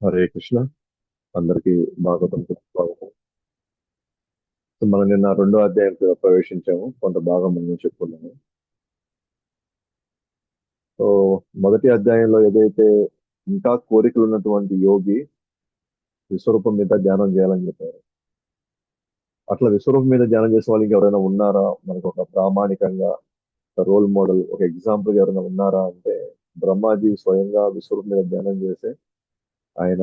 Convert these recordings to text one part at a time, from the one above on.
హరే కృష్ణ. అందరికీ భాగవతం స్వాగతం. సో మనం నిన్న రెండో అధ్యాయంలో ప్రవేశించాము. కొంత భాగం మనం చెప్పుకున్నాము. సో మొదటి అధ్యాయంలో ఏదైతే ఇంకా కోరికలు ఉన్నటువంటి యోగి విశ్వరూపం మీద ధ్యానం చేయాలని చెప్పారు. అట్లా విశ్వరూపం మీద ధ్యానం చేసే వాళ్ళకి ఎవరైనా ఉన్నారా, మనకు ఒక ప్రామాణికంగా ఒక రోల్ మోడల్, ఒక ఎగ్జాంపుల్ ఎవరైనా ఉన్నారా అంటే బ్రహ్మాజీ స్వయంగా విశ్వరూపం మీద ధ్యానం చేసే ఆయన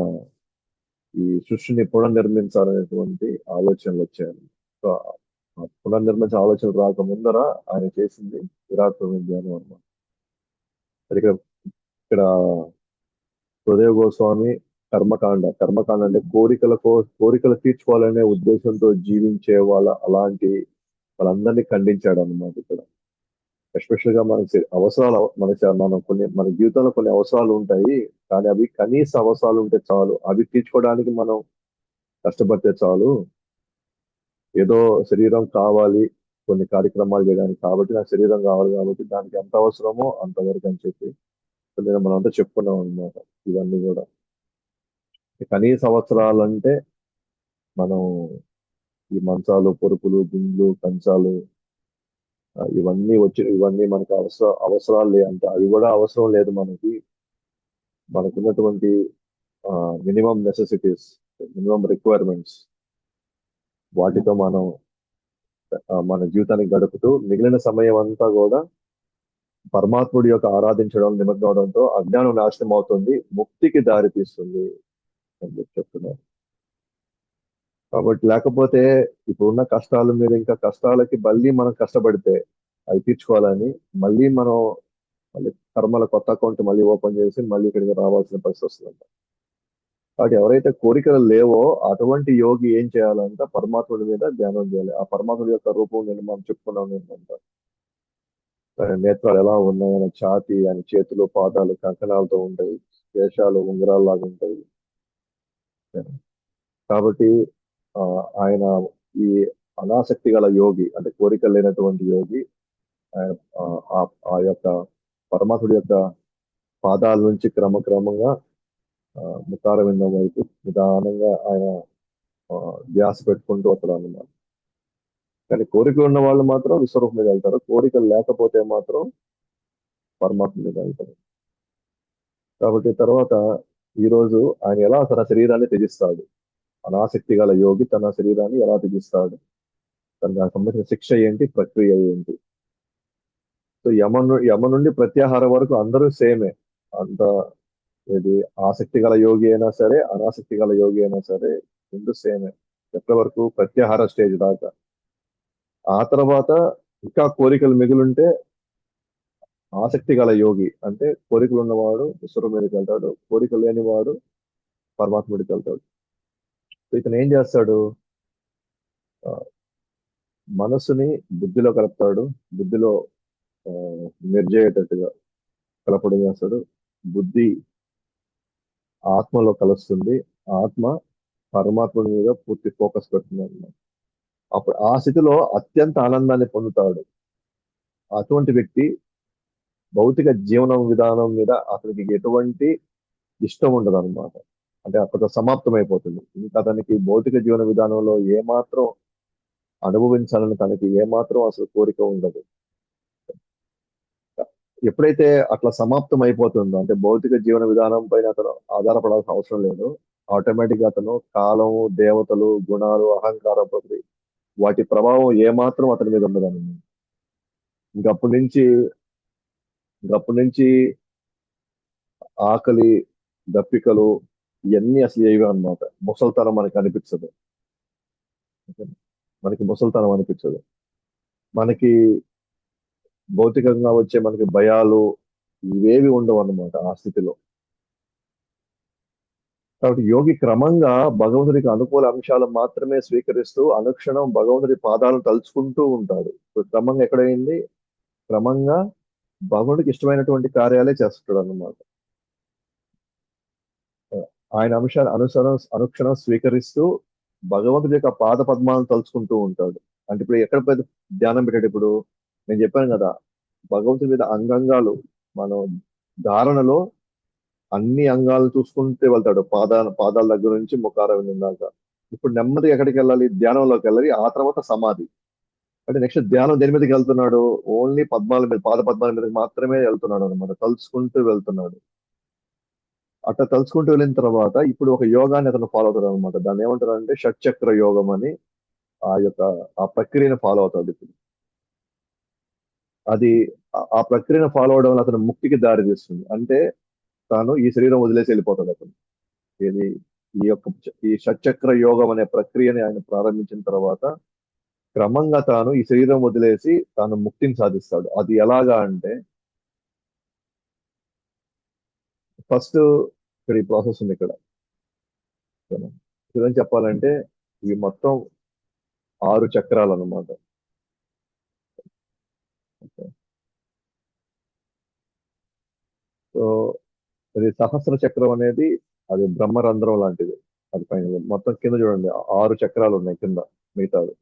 ఈ సృష్టిని పునర్నిర్మించాలనేటువంటి ఆలోచనలు వచ్చాయి. సో ఆ పునర్నిర్మించే ఆలోచనలు రాక ముందర ఆయన చేసింది విరాట్ ధ్యానం అన్నమాట. మరి ఇక్కడ సుఖదేవ్ గోస్వామి కర్మకాండ అంటే కోరికలు తీర్చుకోవాలనే ఉద్దేశంతో జీవించే అలాంటి వాళ్ళందరినీ ఖండించాడు అన్నమాట ఇక్కడ. ఎస్పెషల్ గా అవసరాలు మనం మన జీవితంలో కొన్ని అవసరాలు ఉంటాయి. కానీ అవి కనీస అవసరాలు ఉంటే చాలు, అవి తీర్చుకోవడానికి మనం కష్టపడితే చాలు. ఏదో శరీరం కావాలి కొన్ని కార్యక్రమాలు చేయడానికి, కాబట్టి నాకు శరీరం కావాలి కాబట్టి దానికి ఎంత అవసరమో అంతవరకు అని చెప్పి మనం అంతా చెప్పుకున్నాం అనమాట. ఇవన్నీ కూడా కనీస అవసరాలంటే మనం ఈ మంచాలు, పొరుపులు, దిండ్లు, కంచాలు, ఇవన్నీ మనకు అవసరాలు అంటే అవి కూడా అవసరం లేదు మనకి. మనకున్నటువంటి మినిమం నెసెసిటీస్, మినిమం రిక్వైర్మెంట్స్, వాటితో మనం మన జీవితాన్ని గడుపుతూ మిగిలిన సమయం అంతా కూడా పరమాత్ముడి యొక్క ఆరాధించడం, నిమగ్నం అవడంతో అజ్ఞానం నాశనం అవుతుంది, ముక్తికి దారి తీస్తుంది అని చెప్పి చెప్తున్నారు. కాబట్టి లేకపోతే ఇప్పుడున్న కష్టాల మీద ఇంకా కష్టాలకి మళ్ళీ మనం కష్టపడితే అవి తీర్చుకోవాలని మళ్ళీ కర్మల కొత్త అకౌంట్ మళ్ళీ ఓపెన్ చేసి మళ్ళీ ఇక్కడికి రావాల్సిన పరిస్థితి వస్తుందంట. కాబట్టి ఎవరైతే కోరికలు లేవో అటువంటి యోగి ఏం చేయాలంటే పరమాత్ముడి మీద ధ్యానం చేయాలి. ఆ పరమాత్ముడి యొక్క రూపం నేను మనం చెప్పుకున్నాం ఏంటంటే ఆయన నేత్రాలు ఎలా ఉన్నాయి, ఆయన ఛాతి, ఆయన చేతులు, పాదాలు కంకణాలతో ఉంటాయి, కేశాలు ఉంగరాల్లాగా ఉంటాయి. కాబట్టి ఆ, ఆయన ఈ అనాసక్తి గల యోగి అంటే కోరికలు లేనటువంటి యోగి ఆయన ఆ యొక్క పరమాత్ముడి యొక్క పాదాల నుంచి క్రమక్రమంగా ముఖార విందం వైపు నిదానంగా ఆయన ఆ, ధ్యాస పెట్టుకుంటూ వస్తాడు అన్నమాట. కానీ కోరికలు ఉన్న వాళ్ళు మాత్రం విశ్వరూపం మీద వెళ్తారు, కోరికలు లేకపోతే మాత్రం పరమాత్మ మీద వెళ్తారు. కాబట్టి తర్వాత ఈ రోజు ఆయన ఎలా తన శరీరాన్ని త్యజిస్తాడు, అనాసక్తి గల యోగి తన శరీరాన్ని ఎలా త్యజిస్తాడు, దానికి సంబంధించిన శిక్ష ఏంటి, ప్రక్రియ ఏంటి. సో యమ నుండి ప్రత్యాహారం వరకు అందరూ సేమే. అంత ఇది ఆసక్తి గల యోగి అయినా సరే, అనాసక్తి గల యోగి అయినా సరే, రెండు సేమే. ఎప్పటి వరకు ప్రత్యాహార స్టేజ్ దాకా. ఆ తర్వాత ఇంకా కోరికలు మిగులుంటే ఆసక్తి గల యోగి అంటే కోరికలు ఉన్నవాడు ఈశ్వరు మీదకి వెళ్తాడు, కోరికలు లేనివాడు పరమాత్ముడికి వెళ్తాడు. సో ఇతను ఏం చేస్తాడు, ఆ, మనసుని బుద్ధిలో కలుపుతాడు, బుద్ధిలో ఆ, నిర్జేయేటట్టుగా కలపడం చేస్తాడు. బుద్ధి ఆత్మలో కలుస్తుంది, ఆత్మ పరమాత్ముడి మీద పూర్తి ఫోకస్ పెడుతుంది అన్నమాట. అప్పుడు ఆ స్థితిలో అత్యంత ఆనందాన్ని పొందుతాడు. అటువంటి వ్యక్తి భౌతిక జీవనం విధానం మీద అతనికి ఎటువంటి ఇష్టం ఉండదు అనమాట. అంటే అక్కడ సమాప్తం అయిపోతుంది. ఇంకా అతనికి భౌతిక జీవన విధానంలో ఏమాత్రం అనుభవించాలని తనకి ఏమాత్రం అసలు కోరిక ఉండదు. ఎప్పుడైతే అట్లా సమాప్తం అయిపోతుందో అంటే భౌతిక జీవన విధానం పైన అతను ఆధారపడాల్సిన అవసరం లేదు, ఆటోమేటిక్ గా అతను కాలము, దేవతలు, గుణాలు, అహంకారం, ప్రకృతి వాటి ప్రభావం ఏమాత్రం అతని మీద ఉండదు. ఇంకప్పటి నుంచి ఇంకప్పటి నుంచి ఆకలి, దప్పికలు ఇవన్నీ అసలు ఏవి అన్నమాట. ముసల్తనం మనకి అనిపించదు. ముసల్తనం అనిపించదు మనకి. భౌతికంగా వచ్చే మనకి భయాలు ఇవేవి ఉండవు అన్నమాట ఆ స్థితిలో. కాబట్టి యోగి క్రమంగా భగవంతుడికి అనుకూల అంశాలు మాత్రమే స్వీకరిస్తూ అనుక్షణం భగవంతుడి పాదాలను తలుచుకుంటూ ఉంటాడు. ఇప్పుడు క్రమంగా ఎక్కడైంది, క్రమంగా భగవంతుడికి ఇష్టమైనటువంటి కార్యాలే చేస్తాడు అన్నమాట. ఆయన అంశాలు అనుక్షణం స్వీకరిస్తూ భగవంతుడి యొక్క పాద పద్మాలను తలుచుకుంటూ ఉంటాడు. అంటే ఇప్పుడు ఎక్కడ ధ్యానం పెట్టాడు, ఇప్పుడు నేను చెప్పాను కదా, భగవంతుడి మీద అంగంగాలు మనం ధారణలో అన్ని అంగాలు చూసుకుంటూ వెళ్తాడు, పాదాల దగ్గర నుంచి ముఖార విందం దాకా. ఇప్పుడు నెమ్మదిగా ఎక్కడికి వెళ్ళాలి? ధ్యానంలోకి వెళ్ళాలి, ఆ తర్వాత సమాధి. అంటే నెక్స్ట్ ధ్యానం దేని మీదకి వెళ్తున్నాడు? ఓన్లీ పద్మాల మీద, పాద పద్మాల మీదకి మాత్రమే వెళ్తున్నాడు అనమాట, తలుచుకుంటూ వెళ్తున్నాడు. అట్లా తలుచుకుంటూ వెళ్ళిన తర్వాత ఇప్పుడు ఒక యోగాన్ని అతను ఫాలో అవుతాడు అనమాట. దాన్ని ఏమంటారు అంటే షట్చక్ర యోగం అని. ఆ యొక్క ఆ ప్రక్రియను ఫాలో అవుతాడు ఇప్పుడు. అది ఆ ప్రక్రియను ఫాలో అవడం వల్ల అతను ముక్తికి దారి తీస్తుంది. అంటే తాను ఈ శరీరం వదిలేసి వెళ్ళిపోతాడు అతను. ఇది ఈ యొక్క ఈ షట్చక్ర యోగం అనే ప్రక్రియని ఆయన ప్రారంభించిన తర్వాత క్రమంగా తాను ఈ శరీరం వదిలేసి తాను ముక్తిని సాధిస్తాడు. అది ఎలాగా అంటే ఫస్ట్ ఇక్కడ ఈ ప్రాసెస్ ఉంది ఇక్కడ. ఇదని చెప్పాలంటే ఇవి మొత్తం 6 చక్రాలు అన్నమాట. సో ఇది సహస్ర చక్రం అనేది అది బ్రహ్మరంధ్రం లాంటిది. అది పైన మొత్తం కింద చూడండి, 6 చక్రాలు ఉన్నాయి కింద మిగతావి.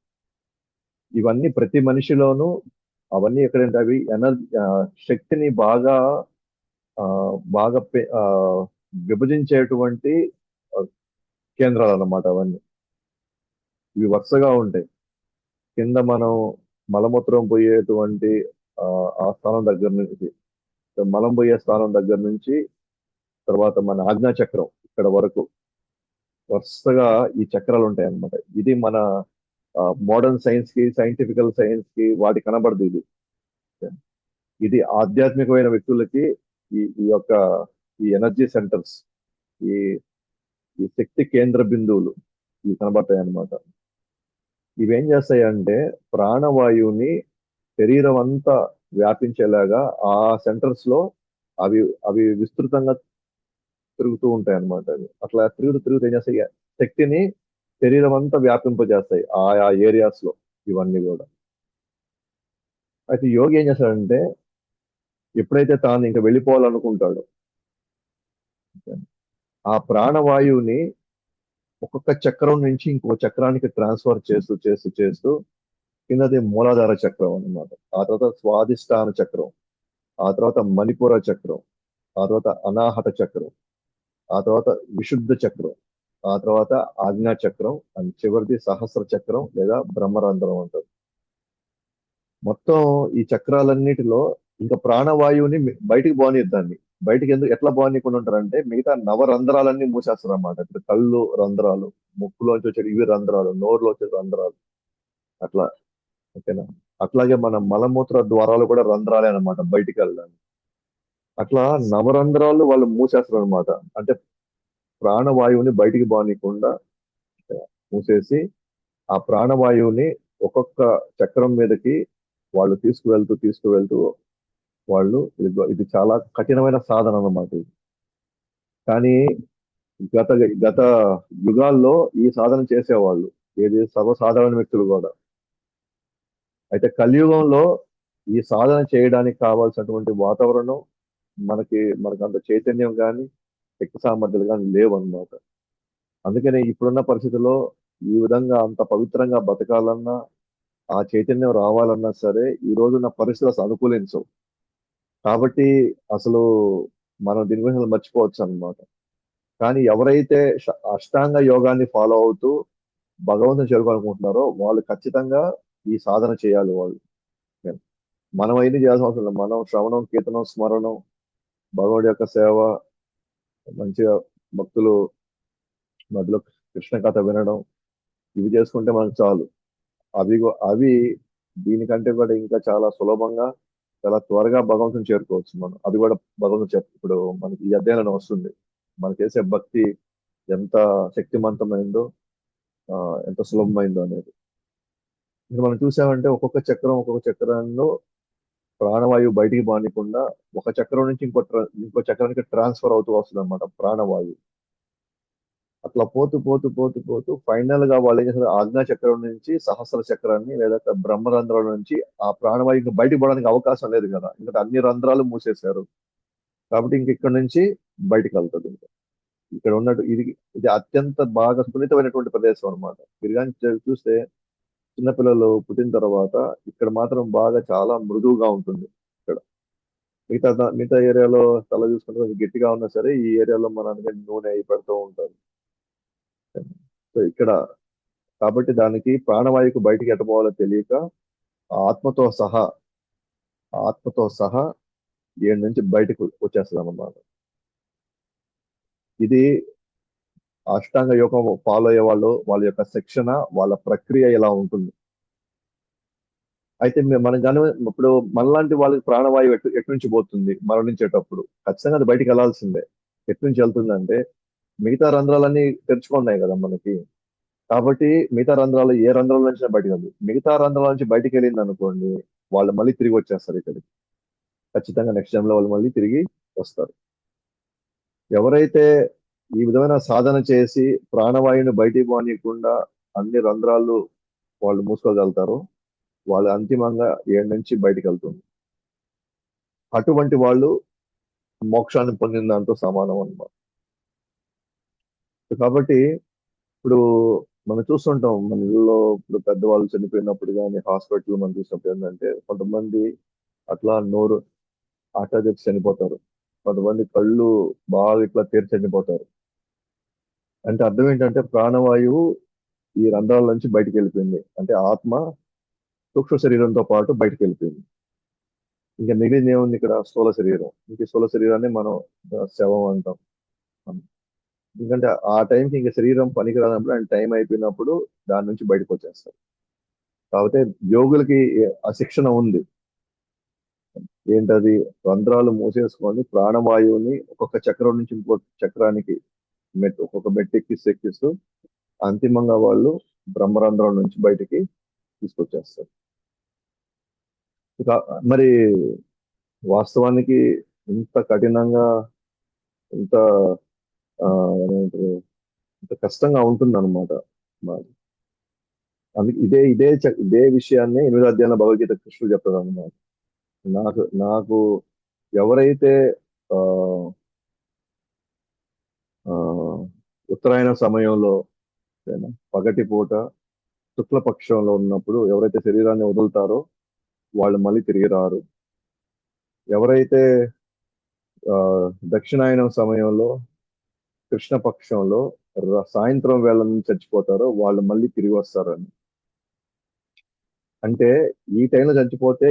ఇవన్నీ ప్రతి మనిషిలోనూ అవన్నీ ఎక్కడంటే అవి శక్తిని బాగా ఆ, బాగా విభజించేటువంటి ఆ, కేంద్రాలు అన్నమాట అవన్నీ. ఇవి వరుసగా ఉంటాయి. కింద మనం మలమూత్రం పోయేటువంటి ఆ ఆ స్థానం దగ్గర నుంచి, మలం పోయే స్థానం దగ్గర నుంచి తర్వాత మన ఆజ్ఞా చక్రం ఇక్కడ వరకు వరుసగా ఈ చక్రాలు ఉంటాయి అన్నమాట. ఇది మన మోడర్న్ సైన్స్ కి, సైంటిఫికల్ సైన్స్ కి వాటి కనబడదు ఇది. ఇది ఆధ్యాత్మికమైన వ్యక్తులకి ఈ యొక్క ఈ ఎనర్జీ సెంటర్స్, ఈ ఈ శక్తి కేంద్ర బిందువులు ఇవి కనబడతాయి అన్నమాట. ఇవేం చేస్తాయంటే ప్రాణవాయువుని శరీరం అంతా వ్యాపించేలాగా ఆ సెంటర్స్ లో అవి అవి విస్తృతంగా తిరుగుతూ ఉంటాయి అన్నమాట. అవి అట్లా తిరుగుతూ తిరుగుతూ ఏం చేస్తాయి? శక్తిని శరీరం అంతా వ్యాపింపజేస్తాయి ఆయా ఏరియాస్ లో ఇవన్నీ కూడా. అయితే యోగి ఏం చేస్తాడంటే ఎప్పుడైతే తాను ఇంకా వెళ్ళిపోవాలనుకుంటాడో ఆ ప్రాణవాయువుని ఒక్కొక్క చక్రం నుంచి ఇంకో చక్రానికి ట్రాన్స్ఫర్ చేస్తూ చేస్తూ చేస్తూ కిందది మూలాధార చక్రం అన్నమాట. ఆ తర్వాత స్వాదిష్టాన చక్రం, ఆ తర్వాత మణిపుర చక్రం, ఆ తర్వాత అనాహత చక్రం, ఆ తర్వాత విశుద్ధ చక్రం, ఆ తర్వాత ఆజ్ఞా చక్రం, అండ్ చివరిది సహస్ర చక్రం లేదా బ్రహ్మరంధ్రం అంటారు. మొత్తం ఈ చక్రాలన్నిటిలో ఇంకా ప్రాణవాయువుని బయటికి పోనిద్దాన్ని. బయటికి ఎందుకు ఎట్లా పోనీయకుండా ఉంటారంటే మిగతా నవరంధ్రాలన్నీ మూసేస్తారు అన్నమాట. ఇప్పుడు కళ్ళు రంధ్రాలు, ముక్కులోంచి వచ్చే ఇవి రంధ్రాలు, నోరులో వచ్చే రంధ్రాలు, అట్లా. ఓకేనా? అట్లాగే మన మలమూత్ర ద్వారాలు కూడా రంధ్రాలే అన్నమాట బయటికి వెళ్ళడానికి. అట్లా నవరంధ్రాలు వాళ్ళు మూసేస్తారు అనమాట. అంటే ప్రాణవాయువుని బయటికి బానీయకుండా మూసేసి ఆ ప్రాణవాయువుని ఒక్కొక్క చక్రం మీదకి వాళ్ళు తీసుకువెళ్తూ తీసుకువెళ్తూ వాళ్ళు ఇది చాలా కఠినమైన సాధన అన్నమాట ఇది. కానీ గత గత యుగాల్లో ఈ సాధన చేసేవాళ్ళు, ఏది సర్వసాధారణ వ్యక్తులు కూడా. అయితే కలియుగంలో ఈ సాధన చేయడానికి కావాల్సినటువంటి వాతావరణం మనకు అంత చైతన్యం కానీ శక్తి సామర్థ్యాలు కానీ లేవు అన్నమాట. అందుకనే ఇప్పుడున్న పరిస్థితుల్లో ఈ విధంగా అంత పవిత్రంగా బతకాలన్నా, ఆ చైతన్యం రావాలన్నా సరే ఈ రోజున్న పరిస్థితులు అసలు అనుకూలించవు. కాబట్టి అసలు మనం దీని గురించి అసలు మర్చిపోవచ్చు అన్నమాట. కానీ ఎవరైతే అష్టాంగ యోగాన్ని ఫాలో అవుతూ భగవంతుని చేరుకోవాలనుకుంటున్నారో వాళ్ళు ఖచ్చితంగా ఈ సాధన చేయాలి వాళ్ళు. మనం అన్ని చేయాల్సిన అవసరం లేదు. మనం శ్రవణం, కీర్తనం, స్మరణం, భగవానుడి యొక్క సేవ, మంచిగా భక్తులు మధ్యలో కృష్ణ కథ వినడం, ఇవి చేసుకుంటే మనకు చాలు. అవి దీనికంటే కూడా ఇంకా చాలా సులభంగా, చాలా త్వరగా భగవంతుని చేరుకోవచ్చు మనం. అది కూడా భగవంతుని ఇప్పుడు మనకి ఈ అధ్యాయంలో వస్తుంది. మనం చేసే భక్తి ఎంత శక్తివంతమైందో, ఆ, ఎంత సులభమైందో అనేది. ఇప్పుడు మనం చూసామంటే ఒక్కొక్క చక్రంలో ప్రాణవాయువు బయటికి బానికుండా ఒక చక్రం నుంచి ఇంకో చక్రానికి ట్రాన్స్ఫర్ అవుతూ వస్తుంది అనమాట ప్రాణవాయువు. అట్లా పోతూ పోతూ పోతూ పోతూ ఫైనల్ గా వాళ్ళు ఏం చేస్తారు? ఆజ్ఞా చక్రం నుంచి సహస్ర చక్రాన్ని లేదా బ్రహ్మరంధ్రం నుంచి ఆ ప్రాణవాయువు ఇంకా బయటికి పోవడానికి అవకాశం లేదు కదా, ఎందుకంటే అన్ని రంధ్రాలు మూసేశారు. కాబట్టి ఇంక ఇక్కడ నుంచి బయటికి వెళ్తుంది. ఇంకా ఇక్కడ ఉన్నట్టు ఇది ఇది అత్యంత బాగా సున్నితమైనటువంటి ప్రదేశం అనమాట. మీరు కానీ చూస్తే చిన్నపిల్లలు పుట్టిన తర్వాత ఇక్కడ మాత్రం బాగా చాలా మృదువుగా ఉంటుంది ఇక్కడ. మిగతా ఏరియాలో తల చూసుకుంటే కొంచెం గట్టిగా ఉన్నా సరే ఈ ఏరియాలో మన నూనె అవి పెడుతూ ఉంటారు. సో ఇక్కడ కాబట్టి దానికి ప్రాణవాయువుకు బయటికి ఎట్టపోవాలో తెలియక ఆత్మతో సహా ఆత్మతో సహా ఏడు నుంచి బయటకు వచ్చేస్తుంది అన్నమాట. ఇది అష్టాంగ యోగం ఫాలో అయ్యే వాళ్ళు వాళ్ళ యొక్క శిక్షణ, వాళ్ళ ప్రక్రియ ఇలా ఉంటుంది. అయితే మనం కానీ ఇప్పుడు మనలాంటి వాళ్ళకి ప్రాణవాయువు ఎటు నుంచి పోతుంది మరణించేటప్పుడు? ఖచ్చితంగా అది బయటికి వెళ్ళాల్సిందే. ఎటు నుంచి వెళ్తుందంటే మిగతా రంధ్రాలన్నీ తెరుచుకున్నాయి కదా మనకి. కాబట్టి మిగతా రంధ్రాలు ఏ రంధ్రాల నుంచి బయటకు వెళ్ళదు. మిగతా రంధ్రాల నుంచి బయటికి వెళ్ళింది అనుకోండి, వాళ్ళు మళ్ళీ తిరిగి వచ్చేస్తారు ఇక్కడికి. ఖచ్చితంగా నెక్స్ట్ టైంలో వాళ్ళు మళ్ళీ తిరిగి వస్తారు. ఎవరైతే ఈ విధమైన సాధన చేసి ప్రాణవాయువుని బయటికి పోనీయకుండా అన్ని రంధ్రాలు వాళ్ళు మూసుకోగలుగుతారో వాళ్ళు అంతిమంగా ఏడు నుంచి బయటికి వెళ్తుంది. అటువంటి వాళ్ళు మోక్షాన్ని పొందిన దాంతో సమానం అన్నమాట. కాబట్టి ఇప్పుడు మనం చూస్తుంటాం మన ఇళ్ళలో ఇప్పుడు పెద్దవాళ్ళు చనిపోయినప్పుడు కానీ హాస్పిటల్ మనం చూసినప్పుడు ఏంటంటే కొంతమంది అట్లా నోరు అట్లా చెప్పి చనిపోతారు. కొంతమంది కళ్ళు బాగా ఇట్లా తెరిచి చనిపోతారు. అంటే అర్థం ఏంటంటే ప్రాణవాయువు ఈ రంధ్రాల నుంచి బయటికి వెళ్ళిపోయింది. అంటే ఆత్మ సూక్ష్మ శరీరంతో పాటు బయటికి వెళ్ళిపోయింది. ఇంకా మిగిలింది ఏముంది ఇక్కడ? స్థూల శరీరం. ఇంక స్థూల శరీరాన్ని మనం శవం అంటాం. ఎందుకంటే ఆ టైంకి ఇంకా శరీరం పనికిరానప్పుడు అండ్ టైం అయిపోయినప్పుడు దాని నుంచి బయటకు వచ్చేస్తారు. కాకపోతే యోగులకి ఆ శిక్షణ ఉంది. ఏంటది? రంధ్రాలు మూసేసుకొని ప్రాణవాయువుని ఒక్కొక్క చక్రం నుంచి ఇంకో చక్రానికి ఒక్కొక్క ఎక్కిస్తూ అంతిమంగా వాళ్ళు బ్రహ్మరంధ్రం నుంచి బయటికి తీసుకొచ్చేస్తారు. మరి వాస్తవానికి ఇంత కఠినంగా ఇంత ఏమంటారు ఇంత కష్టంగా ఉంటుంది అనమాట. అందుకే ఇదే విషయాన్ని 8వ అధ్యాయంలో భగవద్గీత కృష్ణుడు చెప్తాడు అనమాట. నాకు నాకు ఎవరైతే ఆ ఆ ఉత్తరాయణ సమయంలో పగటి పూట శుక్లపక్షంలో ఉన్నప్పుడు ఎవరైతే శరీరాన్ని వదులుతారో వాళ్ళు మళ్ళీ తిరిగి రారు. ఎవరైతే ఆ దక్షిణాయనం సమయంలో కృష్ణపక్షంలో సాయంత్రం వేళ నుంచి చచ్చిపోతారో వాళ్ళు మళ్ళీ తిరిగి వస్తారని. అంటే ఈ టైంలో చనిపోతే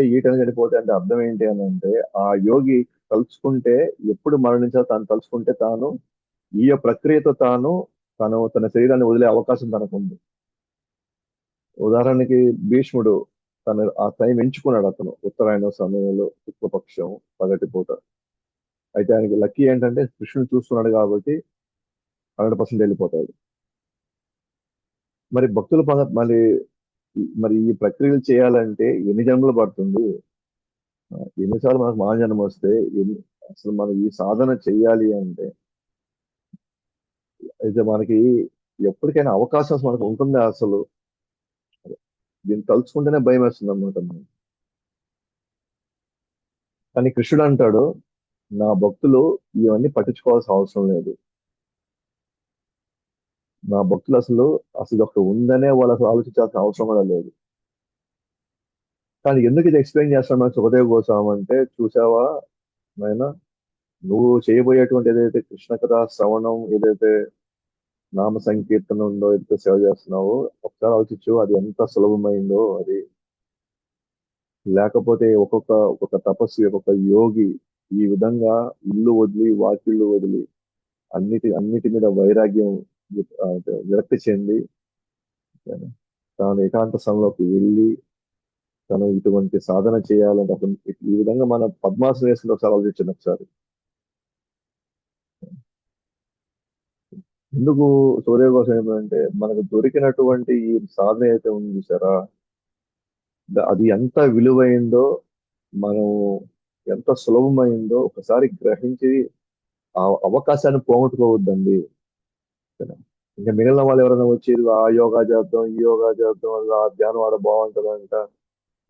అంటే అర్థం ఏంటి అని అంటే ఆ యోగి తలుచుకుంటే ఎప్పుడు మరణించాలో తాను తలుచుకుంటే తాను ఈ ప్రక్రియతో తన శరీరాన్ని వదిలే అవకాశం తనకుంది. ఉదాహరణకి భీష్ముడు ఆ టైం ఎంచుకున్నాడు. అతను ఉత్తరాయణ సమయంలో శుక్లపక్షం పగటిపూట. అయితే ఆయనకి లక్కీ ఏంటంటే కృష్ణుడు చూస్తున్నాడు కాబట్టి 100% వెళ్ళిపోతాడు. మరి భక్తులు మరి ఈ ప్రక్రియలు చేయాలంటే ఎన్ని జన్మలు పడుతుంది? ఎన్నిసార్లు మనకు మానజన్మ వస్తే అసలు మనం ఈ సాధన చెయ్యాలి అంటే అయితే మనకి ఎప్పటికైనా అవకాశం మనకు ఉంటుందా అసలు? దీన్ని తలుచుకుంటేనే భయం వేస్తుంది అన్నమాట. కానీ కృష్ణుడు అంటాడు, నా భక్తులు ఇవన్నీ పట్టించుకోవాల్సిన అవసరం లేదు. నా భక్తులు అసలు ఒక ఉందనే వాళ్ళు అసలు ఆలోచించాల్సిన అవసరం కూడా లేదు. కానీ ఎందుకు ఇది ఎక్స్ప్లెయిన్ చేస్తాను సుఖదేవ్ గోస్వామి అంటే, చూసావా నాయన, నువ్వు చేయబోయేటువంటి ఏదైతే కృష్ణ కథ శ్రవణం, ఏదైతే నామ సంకీర్తన ఉందో, ఏదైతే సేవ చేస్తున్నావో ఒకసారి ఆలోచించు, అది ఎంత సులభమైందో అది. లేకపోతే ఒక్కొక్క తపస్సు, ఒక్కొక్క యోగి ఈ విధంగా ఇల్లు వదిలి వాకిళ్ళు వదిలి అన్నిటి మీద వైరాగ్యం విరక్తి చెంది తాను ఏకాంత స్థలంలోకి వెళ్ళి తను ఇటువంటి సాధన చేయాలంటే అసలు ఈ విధంగా మన పద్మాసనం వేసుకుని ఒకసారి ఆలోచించండి ఒకసారి. ఎందుకు సూర్య కోసం ఏంటంటే మనకు దొరికినటువంటి ఈ సాధన అయితే ఉంది చూసారా, అది ఎంత విలువైందో, మనం ఎంత సులభమైందో ఒకసారి గ్రహించి ఆ అవకాశాన్ని పోగొట్టుకోవద్దండి. ఇంకా మిగిలిన వాళ్ళు ఎవరైనా వచ్చి ఆ యోగా చేద్దాం, ఈ యోగా చేద్దాం, ఆ ధ్యానం ఆడ బాగుంటుందంట,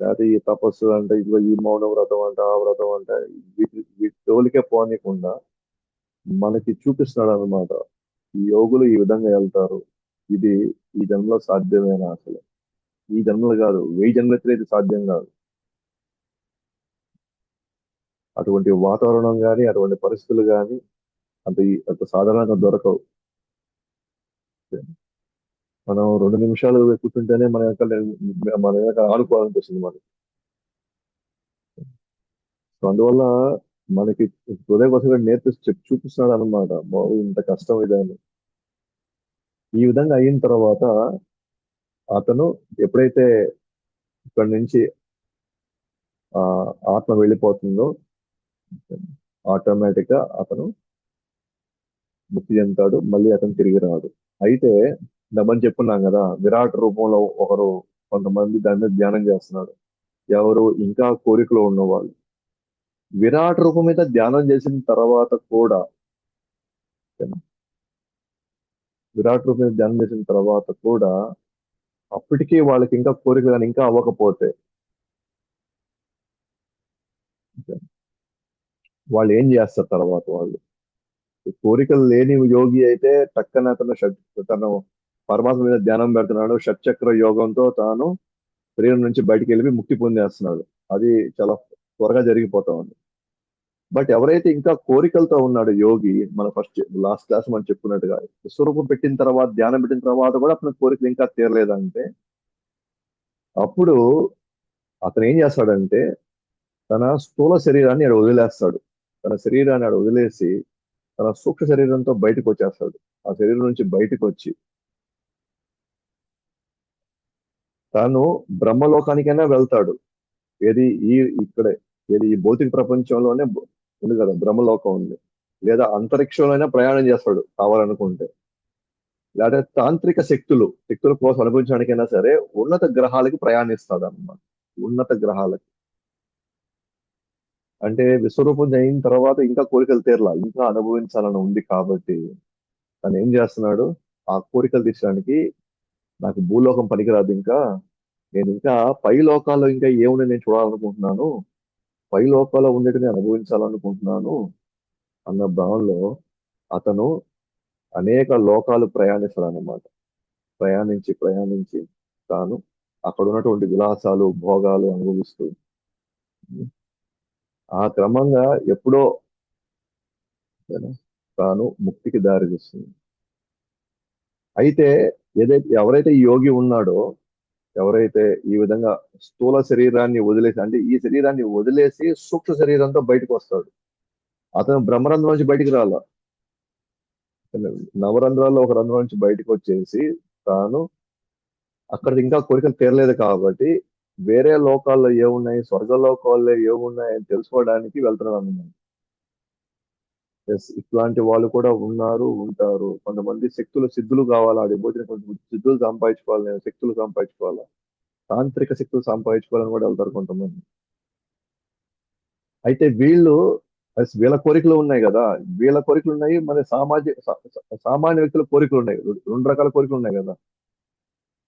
లేకపోతే ఈ తపస్సు అంటే ఇదిగో ఈ మౌన వ్రతం అంట, ఆ వ్రతం అంట, వీటి తోలికే పోనీయకుండా మనకి చూపిస్తున్నాడు అనమాట. ఈ యోగులు ఈ విధంగా వెళ్తారు. ఇది ఈ జన్మలో సాధ్యమేనా? అసలు ఈ జన్మలు కాదు, 1000 జన్మలెత్తినా ఇది సాధ్యం కాదు. అటువంటి వాతావరణం కానీ అటువంటి పరిస్థితులు కానీ అంత సాధారణంగా దొరకవు. మనం 2 నిమిషాలు కూర్చుంటేనే మన వెనక ఆడుకోవాలనిపిస్తుంది మనకి. సో అందువల్ల మనకి హృదయ కోసం నేర్పిస్తూ చూపిస్తున్నాడు అనమాట, బాబు ఇంత కష్టం ఇదని. ఈ విధంగా అయిన తర్వాత అతను ఎప్పుడైతే ఇక్కడి నుంచి ఆ ఆత్మ వెళ్ళిపోతుందో ఆటోమేటిక్ గా అతను ముక్తి చెందుతాడు, మళ్ళీ అతను తిరిగి రాడు. అయితే మనం చెప్పున్నాం కదా, విరాట్ రూపంలో ఒకరు కొంతమంది దాని మీద ధ్యానం చేస్తున్నారు. ఎవరు? ఇంకా కోరికలో ఉన్నవాళ్ళు. విరాట్ రూపం మీద ధ్యానం చేసిన తర్వాత కూడా, విరాట్ రూపం మీద ధ్యానం చేసిన తర్వాత కూడా అప్పటికీ వాళ్ళకి ఇంకా కోరికలు కానీ ఇంకా అవ్వకపోతే వాళ్ళు ఏం చేస్తారు తర్వాత? వాళ్ళు కోరికలు లేని యోగి అయితే టక్కన తను పరమాత్మ మీద ధ్యానం పెడుతున్నాడు, షట్చక్ర యోగంతో తాను శరీరం నుంచి బయటికి వెళ్ళి ముక్తి పొందేస్తున్నాడు. అది చాలా త్వరగా జరిగిపోతా ఉంది. బట్ ఎవరైతే ఇంకా కోరికలతో ఉన్నాడు యోగి, మన లాస్ట్ క్లాస్ మనం చెప్పుకున్నట్టుగా విశ్వరూపం పెట్టిన తర్వాత, ధ్యానం పెట్టిన తర్వాత కూడా అతని కోరికలు ఇంకా తీరలేదంటే, అప్పుడు అతను ఏం చేస్తాడంటే తన స్థూల శరీరాన్ని ఆడ వదిలేస్తాడు. తన శరీరాన్ని ఆడ వదిలేసి తన సూక్ష్మ శరీరంతో బయటకు వచ్చేస్తాడు. ఆ శరీరం నుంచి బయటకు వచ్చి తాను బ్రహ్మలోకానికైనా వెళ్తాడు. ఏది ఈ ఇక్కడే, ఏది ఈ భౌతిక ప్రపంచంలోనే ఉంది కదా, బ్రహ్మలోకం ఉంది. లేదా అంతరిక్షంలోనే ప్రయాణం చేస్తాడు కావాలనుకుంటే. లేదా తాంత్రిక శక్తుల కోసం అనుభవించడానికైనా సరే ఉన్నత గ్రహాలకి ప్రయాణిస్తాడు అన్నమాట. ఉన్నత గ్రహాలకి అంటే విశ్వరూపం అయిన తర్వాత ఇంకా కోరికలు తీరలా, ఇంకా అనుభవించాలని ఉంది కాబట్టి తను ఏం చేస్తున్నాడు? ఆ కోరికలు తీర్చడానికి నాకు భూలోకం పనికిరాదు ఇంకా, నేను ఇంకా పై లోకాల్లో ఇంకా ఏముంది నేను చూడాలనుకుంటున్నాను, పై లోకాల్లో ఉండేటిని అనుభవించాలనుకుంటున్నాను అన్న భావనలో అతను అనేక లోకాలు ప్రయాణిస్తాడు అన్నమాట. ప్రయాణించి ప్రయాణించి తాను అక్కడ ఉన్నటువంటి విలాసాలు భోగాలు అనుభవిస్తూ ఆ క్రమంగా ఎప్పుడో తాను ముక్తికి దారి తీస్తుంది. అయితే ఎవరైతే ఈ యోగి ఉన్నాడో, ఎవరైతే ఈ విధంగా స్థూల శరీరాన్ని వదిలేసి, అంటే ఈ శరీరాన్ని వదిలేసి సూక్ష్మ శరీరంతో బయటకు వస్తాడు. అతను బ్రహ్మరంధ్రం నుంచి బయటికి రాల, నవరంధ్రాల్లో ఒక రంధ్రం నుంచి బయటకు వచ్చేసి తాను అక్కడ ఇంకా కోరికలు తీరలేదు కాబట్టి వేరే లోకాల్లో ఏమున్నాయి, స్వర్గలోకాల్లో ఏమున్నాయి అని తెలుసుకోవడానికి వెళ్తున్నాడు అన్నమాట. ఎస్, ఇట్లాంటి వాళ్ళు కూడా ఉన్నారు, ఉంటారు. కొంతమంది సిద్ధులు కావాలా, అది పోతే కొంచెం సిద్ధులు సంపాదించుకోవాలి, నేను శక్తులు సంపాదించుకోవాలా, తాంత్రిక శక్తులు సంపాదించుకోవాలని కూడా వెళ్తారు కొంతమంది. అయితే వీళ్ళ కోరికలు ఉన్నాయి కదా, వీళ్ళ కోరికలు ఉన్నాయి, మన సామాన్య వ్యక్తుల కోరికలు ఉన్నాయి. 2 రకాల కోరికలు ఉన్నాయి కదా.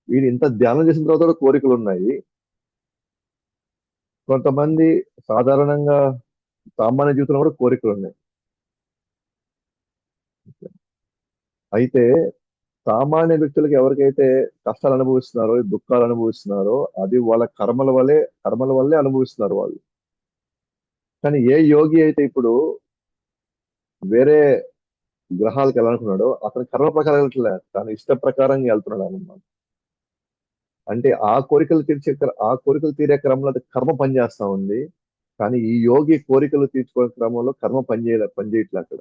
వీళ్ళు ఇంత ధ్యానం చేసిన తర్వాత కూడా కోరికలు ఉన్నాయి. కొంతమంది సాధారణంగా సామాన్య జీవితంలో కూడా కోరికలు ఉన్నాయి. అయితే సామాన్య వ్యక్తులకు ఎవరికైతే కష్టాలు అనుభవిస్తున్నారో, దుఃఖాలు అనుభవిస్తున్నారో, అది వాళ్ళ కర్మల వల్లే అనుభవిస్తున్నారు వాళ్ళు. కానీ ఏ యోగి అయితే ఇప్పుడు వేరే గ్రహాలకు వెళ్ళాలనుకున్నాడో అతని కర్మ ప్రకారం వెళ్ళట్లే, తన ఇష్ట ప్రకారంగా వెళ్తున్నాడు అన్నమాట. అంటే ఆ కోరికలు తీరే క్రమంలో అది కర్మ పనిచేస్తా ఉంది. కానీ ఈ యోగి కోరికలు తీర్చుకునే క్రమంలో కర్మ పనిచేయట్లే అక్కడ.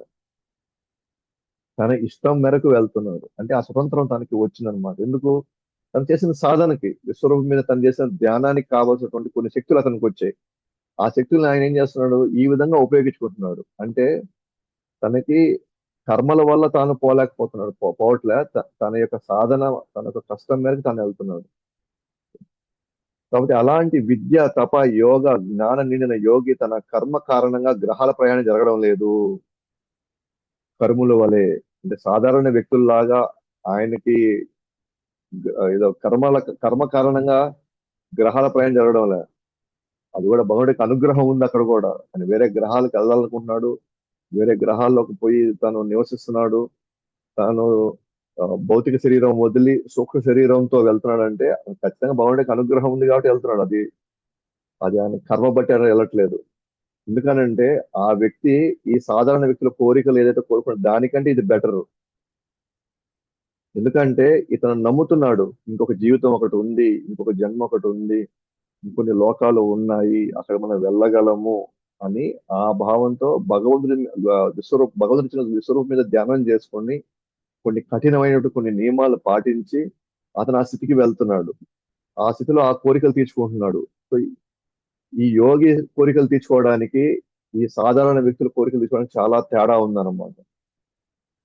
తన ఇష్టం మేరకు వెళ్తున్నాడు. అంటే ఆ స్వతంత్రం తనకి వచ్చిందనమాట. ఎందుకు? తను చేసిన సాధనకి, విశ్వరూపం మీద తను చేసిన ధ్యానానికి కావాల్సినటువంటి కొన్ని శక్తులు అతనికి వచ్చాయి. ఆ శక్తులను ఆయన ఏం చేస్తున్నాడు? ఈ విధంగా ఉపయోగించుకుంటున్నాడు. అంటే తనకి కర్మల వల్ల తాను పోలేకపోతున్నాడు, పోవట్లే. తన యొక్క సాధన, తన యొక్క కష్టం మేరకు తాను వెళ్తున్నాడు. కాబట్టి అలాంటి విద్య, తప, యోగ, జ్ఞానం నిండిన యోగి తన కర్మ కారణంగా గ్రహాల ప్రయాణం జరగడం లేదు. కర్ముల వలె, అంటే సాధారణ వ్యక్తుల్లాగా ఆయనకి ఏదో కర్మ కారణంగా గ్రహాల ప్రయాణం జరగడం లే. అది కూడా భగవంతుడికి అనుగ్రహం ఉంది అక్కడ కూడా. ఆయన వేరే గ్రహాలకు వెళ్ళాలనుకుంటున్నాడు, వేరే గ్రహాల్లోకి పోయి తను నివసిస్తున్నాడు. తాను భౌతిక శరీరం వదిలి సూక్ష్మ శరీరంతో వెళ్తున్నాడంటే ఖచ్చితంగా భగవంతుడికి అనుగ్రహం ఉంది కాబట్టి వెళ్తున్నాడు. అది అది ఆయన కర్మ బట్టి ఆయన వెళ్ళట్లేదు. ఎందుకనంటే ఆ వ్యక్తి ఈ సాధారణ వ్యక్తుల కోరికలు ఏదైతే కోరుకుంటారో దానికంటే ఇది బెటర్. ఎందుకంటే ఇతను నమ్ముతున్నాడు ఇంకొక జీవితం ఒకటి ఉంది, ఇంకొక జన్మ ఒకటి ఉంది, ఇంకొన్ని లోకాలు ఉన్నాయి, అక్కడ మనం వెళ్ళగలము అని ఆ భావంతో భగవంతుడి ఇచ్చిన విశ్వరూపం మీద ధ్యానం చేసుకొని కొన్ని కఠినమైనటువంటి కొన్ని నియమాలు పాటించి అతను ఆ స్థితికి వెళ్తున్నాడు. ఆ స్థితిలో ఆ కోరికలు తీర్చుకుంటున్నాడు. సో ఈ యోగి కోరికలు తీర్చుకోవడానికి ఈ సాధారణ వ్యక్తుల కోరికలు తీర్చుకోవడానికి చాలా తేడా ఉందన్నమాట.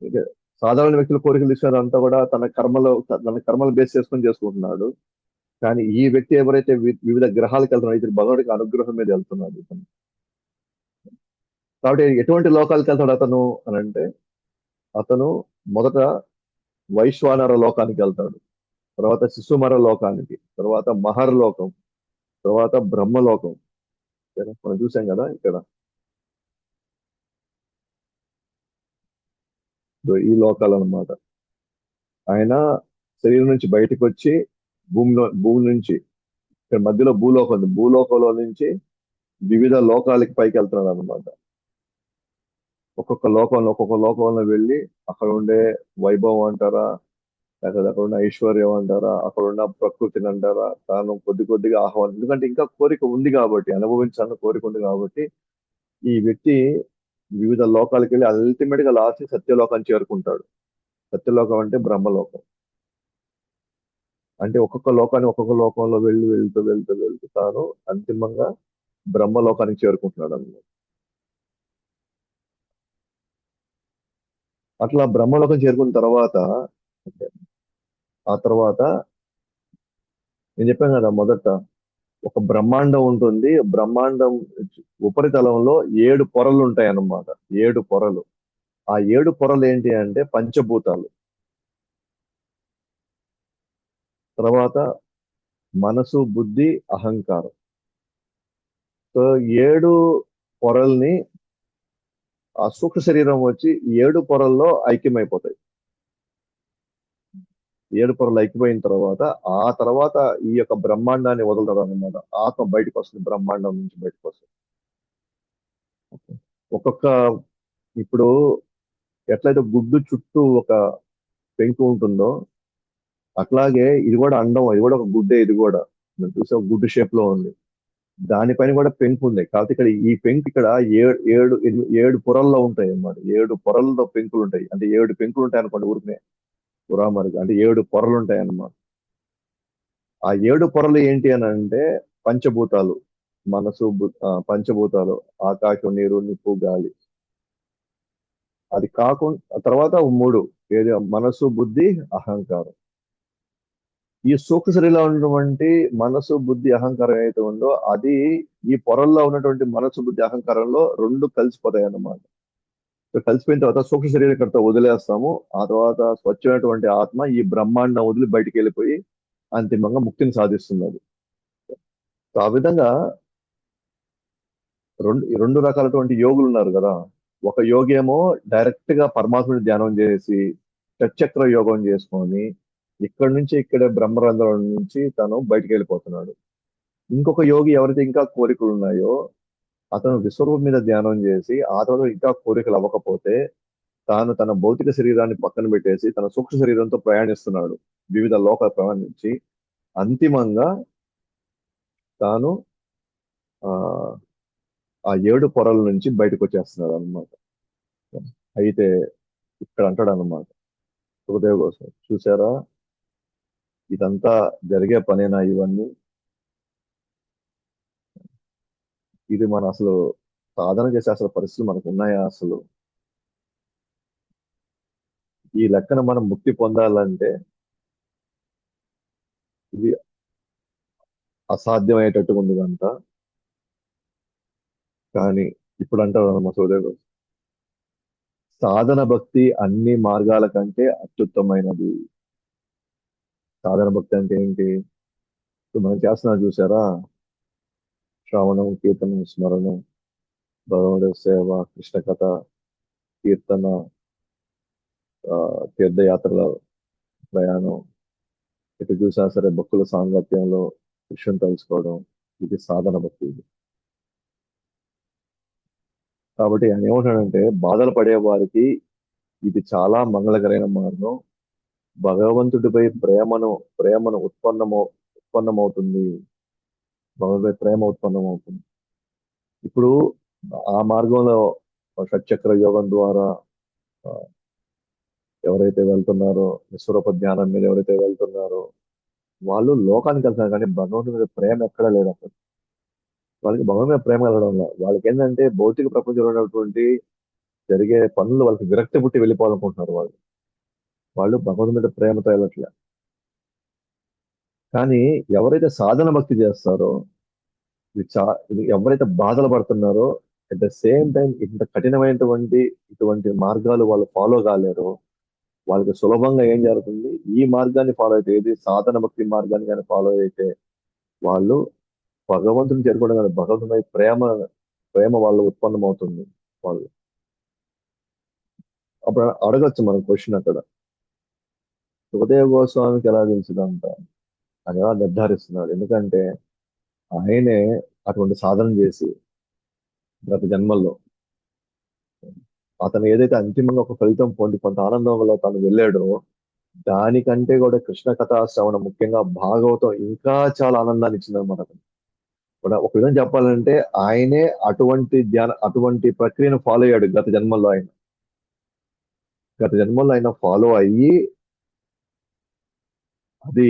ఓకే. సాధారణ వ్యక్తుల కోరికలు తీర్చుకోవడంతా కూడా తన కర్మలు బేస్ చేసుకొని చేసుకుంటున్నాడు. కానీ ఈ వ్యక్తి ఎవరైతే వివిధ గ్రహాలకు వెళ్తున్నాడో ఇతను భగవంతుడికి అనుగ్రహం మీద వెళ్తున్నాడు ఇతను. కాబట్టి ఎటువంటి లోకాలకు వెళ్తాడు అతను అని అంటే అతను మొదట వైశ్వానర లోకానికి వెళ్తాడు, తర్వాత శిశుమర లోకానికి, తర్వాత మహర్ లోకం, తర్వాత బ్రహ్మలోకం. ఓకేనా? మనం చూసాం కదా ఇక్కడ. ఇదో ఈ లోకాలు అన్నమాట. ఆయన శరీరం నుంచి బయటకు వచ్చి భూమి నుంచి ఇక్కడ మధ్యలో భూలోకం ఉంది, భూలోకంలో నుంచి వివిధ లోకాలకి పైకి వెళ్తున్నాడు అనమాట. ఒక్కొక్క లోకంలో వెళ్ళి అక్కడ ఉండే వైభవం అంటారా, లేకపోతే అక్కడ ఉన్న ఐశ్వర్యం అంటారా, అక్కడ ఉన్న ప్రకృతిని అంటారా, తాను కొద్ది కొద్దిగా ఆహ్వానం, ఎందుకంటే ఇంకా కోరిక ఉంది కాబట్టి, అనుభవించాలని కోరిక ఉంది కాబట్టి ఈ వ్యక్తి వివిధ లోకాలకు వెళ్ళి అల్టిమేట్ గా లాస్ట్ సత్యలోకాన్ని చేరుకుంటాడు. సత్యలోకం అంటే బ్రహ్మలోకం. అంటే ఒక్కొక్క లోకంలో వెళ్తూ తాను అంతిమంగా బ్రహ్మలోకానికి చేరుకుంటున్నాడు అన్నమాట. అట్లా బ్రహ్మలోకం చేరుకున్న తర్వాత ఆ తర్వాత నేను చెప్పాను కదా మొదట, ఒక బ్రహ్మాండం ఉంటుంది. బ్రహ్మాండం ఉపరితలంలో 7 పొరలు ఉంటాయి అన్నమాట. 7 పొరలు. ఆ 7 పొరలు ఏంటి అంటే పంచభూతాలు. తర్వాత మనసు, బుద్ధి, అహంకారం. సో 7 పొరల్ని ఆ సూక్ష్మ శరీరం వచ్చి 7 పొరల్లో ఐక్యమైపోతాయి. 7 పొరలు ఐక్యమైన తర్వాత ఆ తర్వాత ఈ యొక్క బ్రహ్మాండాన్ని వదులుతాడు అనమాట. ఆత్మ బయటకు వస్తుంది, బ్రహ్మాండం నుంచి బయటకు వస్తుంది. ఒక్కొక్క ఇప్పుడు ఎట్లయితే గుడ్డు చుట్టూ ఒక పెంకు ఉంటుందో అట్లాగే ఇది కూడా అండం, ఇది కూడా ఒక గుడ్డే. ఇది కూడా మనం చూసే ఒక గుడ్డు షేప్ లో ఉంది. దానిపైన కూడా పెంకు ఉంది. కాకపోతే ఇక్కడ ఈ పెంకు ఇక్కడ ఏడు పొరల్లో ఉంటాయి అన్నమాట. 7 పొరల్లో పెంకులు ఉంటాయి. అంటే 7 పెంకులు ఉంటాయి అనుకోండి ఊరికనే ఉరామరికి, అంటే 7 పొరలు ఉంటాయి అన్నమాట. ఆ 7 పొరలు ఏంటి అని అంటే పంచభూతాలు. పంచభూతాలు ఆకాశం, నీరు, నిప్పు, గాలి. అది కాకుండా తర్వాత 3 ఏది మనసు, బుద్ధి, అహంకారం. ఈ సూక్ష్మ శరీరంలో ఉన్నటువంటి మనసు, బుద్ధి, అహంకారం ఏదైతే ఉందో అది ఈ పొరల్లో ఉన్నటువంటి మనసు, బుద్ధి, అహంకారంలో రెండు కలిసిపోతాయి అన్నమాట. సో కలిసిపోయిన తర్వాత సూక్ష్మ శరీరం ఇక్కడితో వదిలేస్తాము. ఆ తర్వాత స్వచ్ఛమైనటువంటి ఆత్మ ఈ బ్రహ్మాండం వదిలి బయటికి వెళ్ళిపోయి అంతిమంగా ముక్తిని సాధిస్తుంది అది. సో ఆ విధంగా రెండు రకాలటువంటి యోగులు ఉన్నారు కదా. ఒక యోగి ఏమో డైరెక్ట్ గా పరమాత్ముని ధ్యానం చేసి షట్చక్ర యోగం చేసుకొని ఇక్కడ నుంచి ఇక్కడే బ్రహ్మరంధ్రం నుంచి తను బయటికి వెళ్ళిపోతున్నాడు. ఇంకొక యోగి ఎవరైతే ఇంకా కోరికలు ఉన్నాయో అతను విశ్వరూపం మీద ధ్యానం చేసి ఆ తర్వాత ఇంకా కోరికలు అవ్వకపోతే తాను తన భౌతిక శరీరాన్ని పక్కన పెట్టేసి తన సూక్ష్మ శరీరంతో ప్రయాణిస్తున్నాడు. వివిధ లోకాలు ప్రయాణించి అంతిమంగా తాను ఆ ఆ 7 పొరల నుంచి బయటకు వచ్చేస్తున్నాడు అన్నమాట. అయితే ఇక్కడ అంటాడు అన్నమాట సుఖదేవ్ కోసం, చూసారా ఇదంతా జరిగే పనేనా ఇవన్నీ? ఇది మన అసలు సాధన చేసే అసలు పరిస్థితులు మనకు ఉన్నాయా అసలు? ఈ లెక్కన మనం ముక్తి పొందాలంటే ఇది అసాధ్యమయ్యేటట్టుగా ఉంది అంట. కానీ ఇప్పుడు అంటారు అన్నమాట సుఖదేవ్ గోస్వామి, సాధన భక్తి అన్ని మార్గాల కంటే అత్యుత్తమైనది. సాధన భక్తి అంటే ఏంటి? ఇప్పుడు మనం చేస్తున్నా చూసారా, శ్రవణం, కీర్తనం, స్మరణం, భగవద్ సేవ, కృష్ణ కథ, కీర్తన, ఆ, తీర్థయాత్రల ప్రయాణం, ఎటు చూసినా సరే భక్తుల సాంగత్యంలో కృష్ణుని తెలుసుకోవడం, ఇది సాధన భక్తి. ఇది కాబట్టి ఆయన ఏమంటాడంటే బాధలు పడే వారికి ఇది చాలా మంగళకరమైన మార్గం. భగవంతుడిపై ప్రేమను ఉత్పన్నమవుతుంది. భగవంతుడిపై ప్రేమ ఉత్పన్నమవుతుంది. ఇప్పుడు ఆ మార్గంలో షట్చక్ర యోగం ద్వారా ఆ, ఎవరైతే వెళ్తున్నారో, విశ్వరూప ధ్యానం మీద ఎవరైతే వెళ్తున్నారో వాళ్ళు లోకానికి వెళ్తున్నారు, కానీ భగవంతుడి మీద ప్రేమ ఎక్కడా లేదు అసలు. వాళ్ళకి భగవంతుడి మీద ప్రేమ కలగడం లేదు. వాళ్ళకి ఏంటంటే భౌతిక ప్రపంచంలో ఉన్నటువంటి జరిగే పనులు వాళ్ళకి విరక్తి పుట్టి వెళ్ళిపోవాలనుకుంటున్నారు వాళ్ళు. వాళ్ళు భగవంతుడి మీద ప్రేమతో వెళ్ళట్లే. కానీ ఎవరైతే సాధన భక్తి చేస్తారో, ఇది ఎవరైతే బాధలు పడుతున్నారో, అట్ ద సేమ్ టైం ఇంత కఠినమైనటువంటి ఇటువంటి మార్గాలు వాళ్ళు ఫాలో కాలేరో, వాళ్ళకి సులభంగా ఏం జరుగుతుంది, ఈ మార్గాన్ని ఫాలో అయితే, ఏది సాధన భక్తి మార్గాన్ని కానీ ఫాలో అయితే వాళ్ళు భగవంతుని చేరుకోవడం కాదు, భగవంతుని ప్రేమ ప్రేమ వాళ్ళు ఉత్పన్నమవుతుంది వాళ్ళు. అప్పుడు అడగచ్చు మనం క్వశ్చన్ అక్కడ, సుఖదేవ గోస్వామికి ఎలా తెలుసుదంట అని ఎలా నిర్ధారిస్తున్నాడు? ఎందుకంటే ఆయనే అటువంటి సాధన చేసి గత జన్మల్లో అతను ఏదైతే అంతిమంగా ఒక ఫలితం పొంది కొంత ఆనందంలో తను వెళ్ళాడో, దానికంటే కూడా కృష్ణ కథా శ్రవణం, ముఖ్యంగా భాగవతం ఇంకా చాలా ఆనందాన్ని ఇచ్చిందన్నమాట అతను. కూడా ఒక విధంగా చెప్పాలంటే ఆయనే అటువంటి ప్రక్రియను ఫాలో అయ్యాడు గత జన్మల్లో. ఆయన ఫాలో అయ్యి అది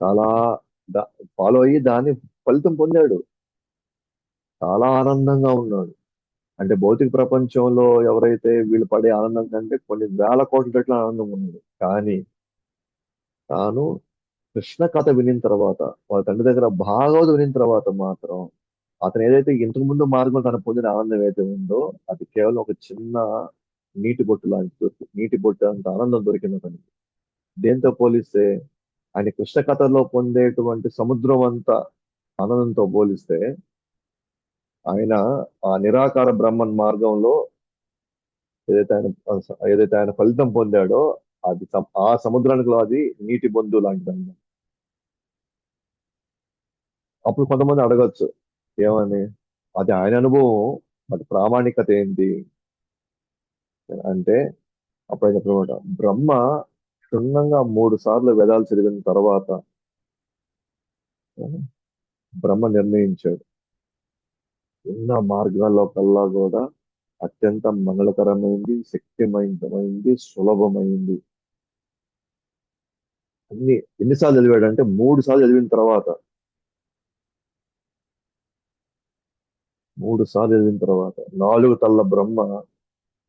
చాలా ఫాలో అయ్యి దాన్ని ఫలితం పొందాడు. చాలా ఆనందంగా ఉన్నాడు. అంటే భౌతిక ప్రపంచంలో ఎవరైతే వీళ్ళు పడే ఆనందం కంటే కొన్ని వేల కోట్ల రెట్ల ఆనందం ఉన్నది. కానీ తాను కృష్ణ కథ వినిన తర్వాత, వాళ్ళ తండ్రి దగ్గర భాగవతం వినిన తర్వాత మాత్రం అతను ఏదైతే ఇంతకు ముందు మార్గం తను పొందిన ఆనందం ఏదైతే ఉందో, అది కేవలం ఒక చిన్న నీటి బొట్టు లాంటి, నీటి బొట్టు అంత ఆనందం దొరికింది అతనికి. దేంతో పోలిస్తే ఆయన కృష్ణ కథలో పొందేటువంటి సముద్రం అంత ఆనందంతో పోలిస్తే, ఆయన ఆ నిరాకార బ్రహ్మన్ మార్గంలో ఏదైతే ఆయన ఏదైతే ఆయన ఫలితం పొందాడో, ఆ సముద్రానికి అది నీటి బొందు లాంటిది. అప్పుడు కొంతమంది అడగచ్చు ఏమని, అది ఆయన అనుభవం, అది ప్రామాణికత ఏంటి అంటే, అప్పుడు ఆయన చెప్పినమాట, బ్రహ్మ క్షుణ్ణంగా 3 సార్లు వేదాలు చదివిన తర్వాత బ్రహ్మ నిర్ణయించాడు, ఉన్న మార్గాల్లో కల్లా కూడా అత్యంత మంగళకరమైంది, శక్తివంతమైంది, సులభమైంది. అన్ని ఎన్నిసార్లు చదివాడు అంటే 3 సార్లు చదివిన తర్వాత, 4 తల్ల బ్రహ్మ,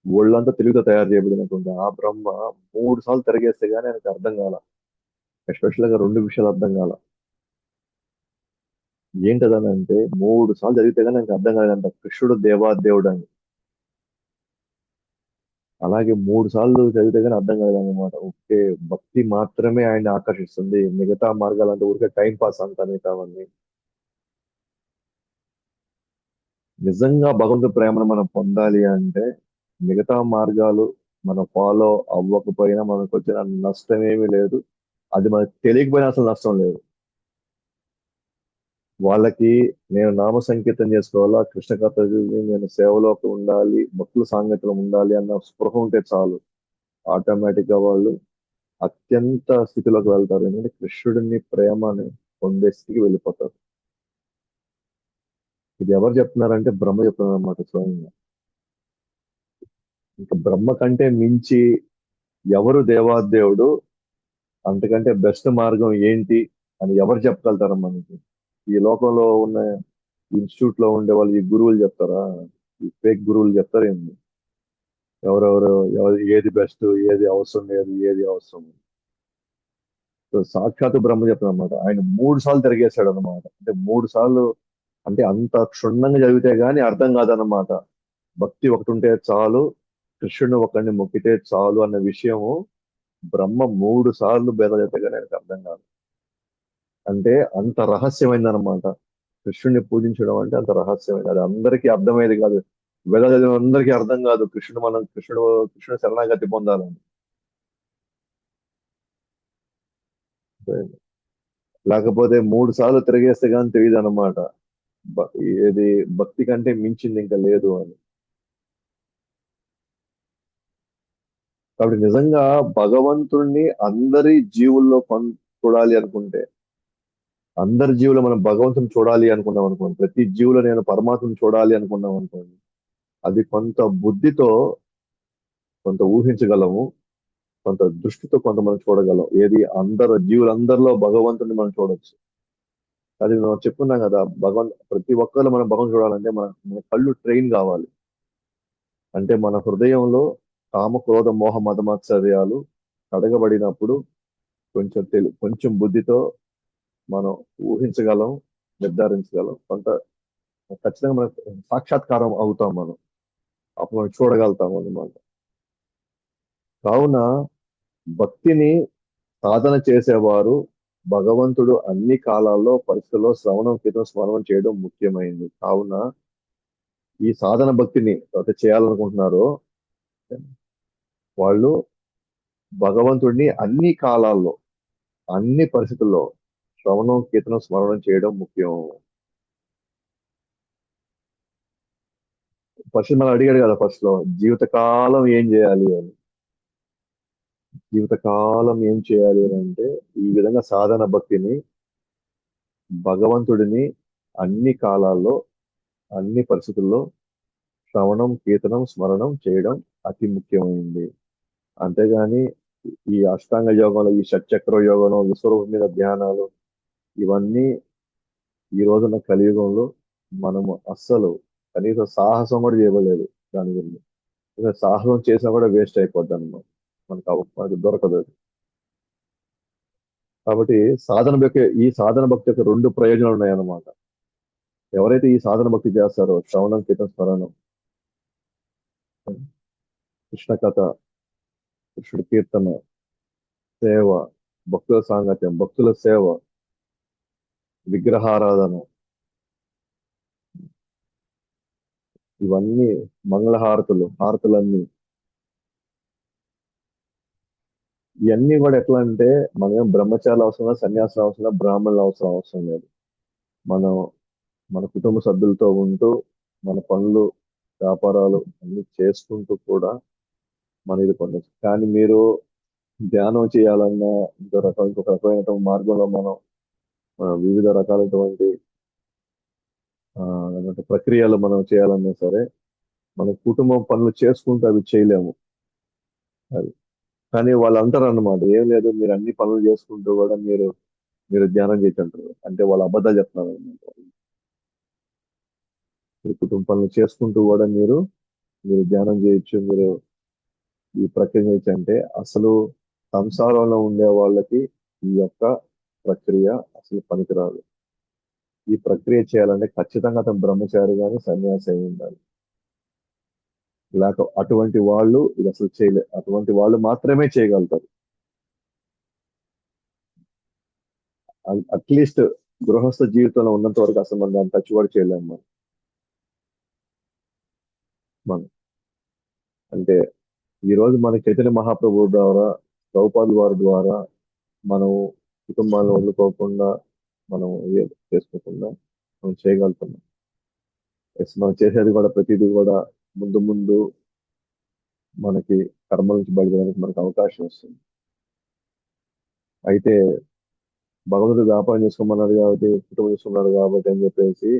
ఒళ్ళంతా తెలుగుతో తయారు చేయబడినటువంటి ఆ బ్రహ్మ 3 సార్లు తిరిగేస్తే గానీ ఆయనకు అర్థం కాల. ఎస్పెషల్ గా 2 విషయాలు అర్థం కాల. ఏంటదనంటే 3 సార్లు చదివితే గానీ ఆయనకు అర్థం కాలేదంట కృష్ణుడు దేవాదేవుడు అని. అలాగే 3 సార్లు చదివితే గానీ అర్థం కాలేదన్నమాట. ఓకే, భక్తి మాత్రమే ఆయన్ని ఆకర్షిస్తుంది, మిగతా మార్గాలంటే ఊరికే టైం పాస్ అంతా మిగతావన్నీ. నిజంగా భగవంతుడి ప్రేమను మనం పొందాలి అంటే మిగతా మార్గాలు మనం ఫాలో అవ్వకపోయినా మనకు వచ్చిన నష్టం ఏమీ లేదు. అది మనకు తెలియకపోయినా అసలు నష్టం లేదు. వాళ్ళకి నేను నామ సంకీర్తన చేసుకోవాలా, కృష్ణ కథ చదివి నేను సేవలోకి ఉండాలి, భక్తుల సాంగత్యం ఉండాలి అన్న స్పృహ ఉంటే చాలు. ఆటోమేటిక్ గా వాళ్ళు అత్యంత స్థితిలోకి వెళ్తారు. ఎందుకంటే కృష్ణుడిని ప్రేమని పొందే స్థితికి వెళ్ళిపోతారు. ఇది ఎవరు చెప్తున్నారంటే బ్రహ్మ చెప్తున్నారు అన్నమాట స్వయంగా. ఇంకా బ్రహ్మ కంటే మించి ఎవరు దేవాదేవుడు, అంతకంటే బెస్ట్ మార్గం ఏంటి అని ఎవరు చెప్పగలుగుతారు మనకి? ఈ లోకంలో ఉన్న ఇన్స్టిట్యూట్ లో ఉండే వాళ్ళు, ఈ గురువులు చెప్తారా? ఈ ఫేక్ గురువులు చెప్తారు ఏంటి? ఏది బెస్ట్, ఏది అవసరం లేదు, ఏది అవసరం. సో సాక్షాత్ బ్రహ్మ చెప్తారు అనమాట. ఆయన 3 సార్లు తిరిగేశాడు అనమాట. అంటే 3 సార్లు, అంటే అంత క్షుణ్ణంగా చదివితే గానీ అర్థం కాదనమాట. భక్తి ఒకటి ఉంటే చాలు, కృష్ణుని ఒకరిని మొక్కితే చాలు అన్న విషయము బ్రహ్మ 3 సార్లు భేద చెప్తే కానీ ఆయనకు అర్థం కాదు. అంటే అంత రహస్యమైందనమాట. కృష్ణుడిని పూజించడం అంటే అంత రహస్యమైనది, అది అందరికీ అర్థమయ్యేది కాదు. వేద చదివిన అందరికీ అర్థం కాదు కృష్ణుడు శరణాగతి పొందాలని. లేకపోతే 3 సార్లు తిరిగేస్తే కానీ తెలియదు అనమాట. బ- ఏది భక్తి కంటే మించింది ఇంకా లేదు అని. కాబట్టి నిజంగా భగవంతుణ్ణి అందరి జీవుల్లో చూడాలి అనుకుంటే, అందరి జీవులు మనం భగవంతుని చూడాలి అనుకున్నాం అనుకోండి, ప్రతి జీవులో నేను పరమాత్మను చూడాలి అనుకున్నాం అనుకోండి, అది కొంత బుద్ధితో కొంత ఊహించగలము, కొంత దృష్టితో కొంత మనం చూడగలం. ఏది అందరు జీవులందరిలో భగవంతుని మనం చూడొచ్చు. అది మనం చెప్పుకున్నాం కదా, ప్రతి ఒక్కరు మనం భగవంతుని చూడాలంటే మన కళ్ళు ట్రైన్ కావాలి. అంటే మన హృదయంలో కామ క్రోధ మోహ మదమాత్సర్యాలు కడగబడినప్పుడు కొంచెం బుద్ధితో మనం ఊహించగలం, నిర్ధారించగలం. కొంత ఖచ్చితంగా మనకు సాక్షాత్కారం అవుతాం మనం. అప్పుడు మనం చూడగలుగుతాం అన్నమాట. కావున భక్తిని సాధన చేసేవారు భగవంతుడు అన్ని కాలాల్లో పరిస్థితుల్లో శ్రవణం కీర్తన స్మరణం చేయడం ముఖ్యమైనది. కావున ఈ సాధన భక్తిని ఎవరైతే చేయాలనుకుంటున్నారో వాళ్ళు భగవంతుడిని అన్ని కాలాల్లో, అన్ని పరిస్థితుల్లో శ్రవణం కీర్తనం స్మరణం చేయడం ముఖ్యం. ఫస్ట్ మనం అడిగాడు కదా, ఫస్ట్ లో జీవితకాలం ఏం చేయాలి అని. జీవితకాలం ఏం చేయాలి అని అంటే ఈ విధంగా సాధన భక్తిని, భగవంతుడిని అన్ని కాలాల్లో, అన్ని పరిస్థితుల్లో శ్రవణం కీర్తనం స్మరణం చేయడం అతి ముఖ్యమైనది. అంతేగాని ఈ అష్టాంగ యోగంలో, ఈ షట్చక్ర యోగంలో, విశ్వరూపం మీద ధ్యానాలు, ఇవన్నీ ఈ రోజున కలియుగంలో మనము అస్సలు కనీసం సాహసం కూడా చేయలేదు దాని గురించి. ఇంకా సాహసం చేసినా కూడా వేస్ట్ అయిపోద్ది అన్నమాట. మనకు దొరకదు అది. కాబట్టి ఈ సాధన భక్తి యొక్క రెండు ప్రయోజనాలు ఉన్నాయన్నమాట. ఎవరైతే ఈ సాధన భక్తి చేస్తారో శ్రవణం కీర్తన స్మరణం, కృష్ణ కథ, కృష్ణుడి కీర్తన, సేవ, భక్తుల సాంగత్యం, భక్తుల సేవ, విగ్రహారాధన, ఇవన్నీ హారతులన్నీ, ఇవన్నీ కూడా ఎట్లా అంటే మనం బ్రహ్మచారులు అవసరం లేదు, సన్యాసులు అవసరం లేదు, బ్రాహ్మణులు అవసరం లేదు. మనం మన కుటుంబ సభ్యులతో ఉంటూ మన పనులు వ్యాపారాలు అన్ని చేసుకుంటూ కూడా మన ఇది పొందొచ్చు. కానీ మీరు ధ్యానం చేయాలన్నా ఇంకొక రకమైన మార్గంలో మనం వివిధ రకాలైనటువంటి ఆ, ఏమంటే ప్రక్రియలు మనం చేయాలన్నా సరే మన కుటుంబం పనులు చేసుకుంటూ అవి చేయలేము. అది కానీ వాళ్ళు అంటారు అన్నమాట, ఏం లేదు మీరు అన్ని పనులు చేసుకుంటూ కూడా మీరు ధ్యానం చేయొచ్చు అంటే వాళ్ళు అబద్ధాలు చెప్తున్నారు అన్నమాట. మీరు కుటుంబ పనులు చేసుకుంటూ కూడా మీరు ధ్యానం చేయొచ్చు, మీరు ఈ ప్రక్రియ చేయొచ్చు అంటే అసలు సంసారంలో ఉండే వాళ్ళకి ఈ యొక్క ప్రక్రియ అసలు పనికిరాదు. ఈ ప్రక్రియ చేయాలంటే ఖచ్చితంగా అతను బ్రహ్మచారి కానీ సన్యాసి అయి ఉండాలి. అటువంటి వాళ్ళు ఇది అసలు అటువంటి వాళ్ళు మాత్రమే చేయగలుగుతారు. అట్లీస్ట్ గృహస్థ జీవితంలో ఉన్నంత వరకు అసలు మనం దాన్ని టచ్ కూడా చేయలేము మనం. అంటే ఈ రోజు మన చైతన్య మహాప్రభు ద్వారా, ప్రభుపాదుల వారి ద్వారా మనం కుటుంబాలను వదులుకోకుండా, మనం ఏ చేసుకోకుండా మనం చేయగలుగుతున్నాం. మనం చేసేది కూడా ప్రతిదీ కూడా ముందు ముందు మనకి కర్మ నుంచి బయటపడడానికి మనకు అవకాశం వస్తుంది. అయితే భగవంతుడు వ్యాపారం చేసుకోమన్నాడు కాబట్టి, కుటుంబం చేసుకున్నాడు కాబట్టి అని చెప్పేసి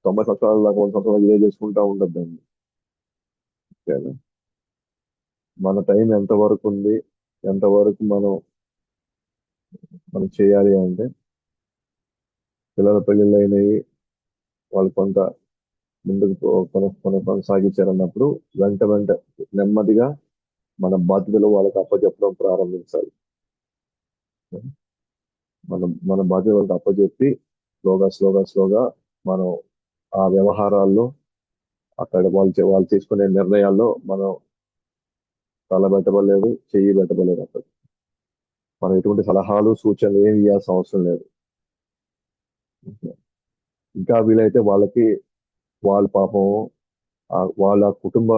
90 సంవత్సరాల దాకా 100 సంవత్సరాలు ఇదే చేసుకుంటా ఉండద్దండి. ఓకేనా? మన టైం ఎంత వరకు ఉంది, ఎంతవరకు మనం చేయాలి అంటే పిల్లల పెళ్ళిళ్ళు అయినాయి, వాళ్ళు కొంత ముందుకు కొనసాగించారన్నప్పుడు వెంట నెమ్మదిగా మన బాధ్యతలు వాళ్ళకి అప్పచెప్పడం ప్రారంభించాలి. మన బాధ్యత వాళ్ళకి అప్పచెప్పి స్లోగా మనం ఆ వ్యవహారాల్లో అక్కడ వాళ్ళు తీసుకునే నిర్ణయాల్లో మనం తల పెట్టబడలేదు, చెయ్యి పెట్టబడలేదు. అక్కడ మనం ఎటువంటి సలహాలు సూచనలు ఏమి ఇవ్వాల్సిన అవసరం లేదు. ఇంకా వీలైతే వాళ్ళ పాపం వాళ్ళ కుటుంబ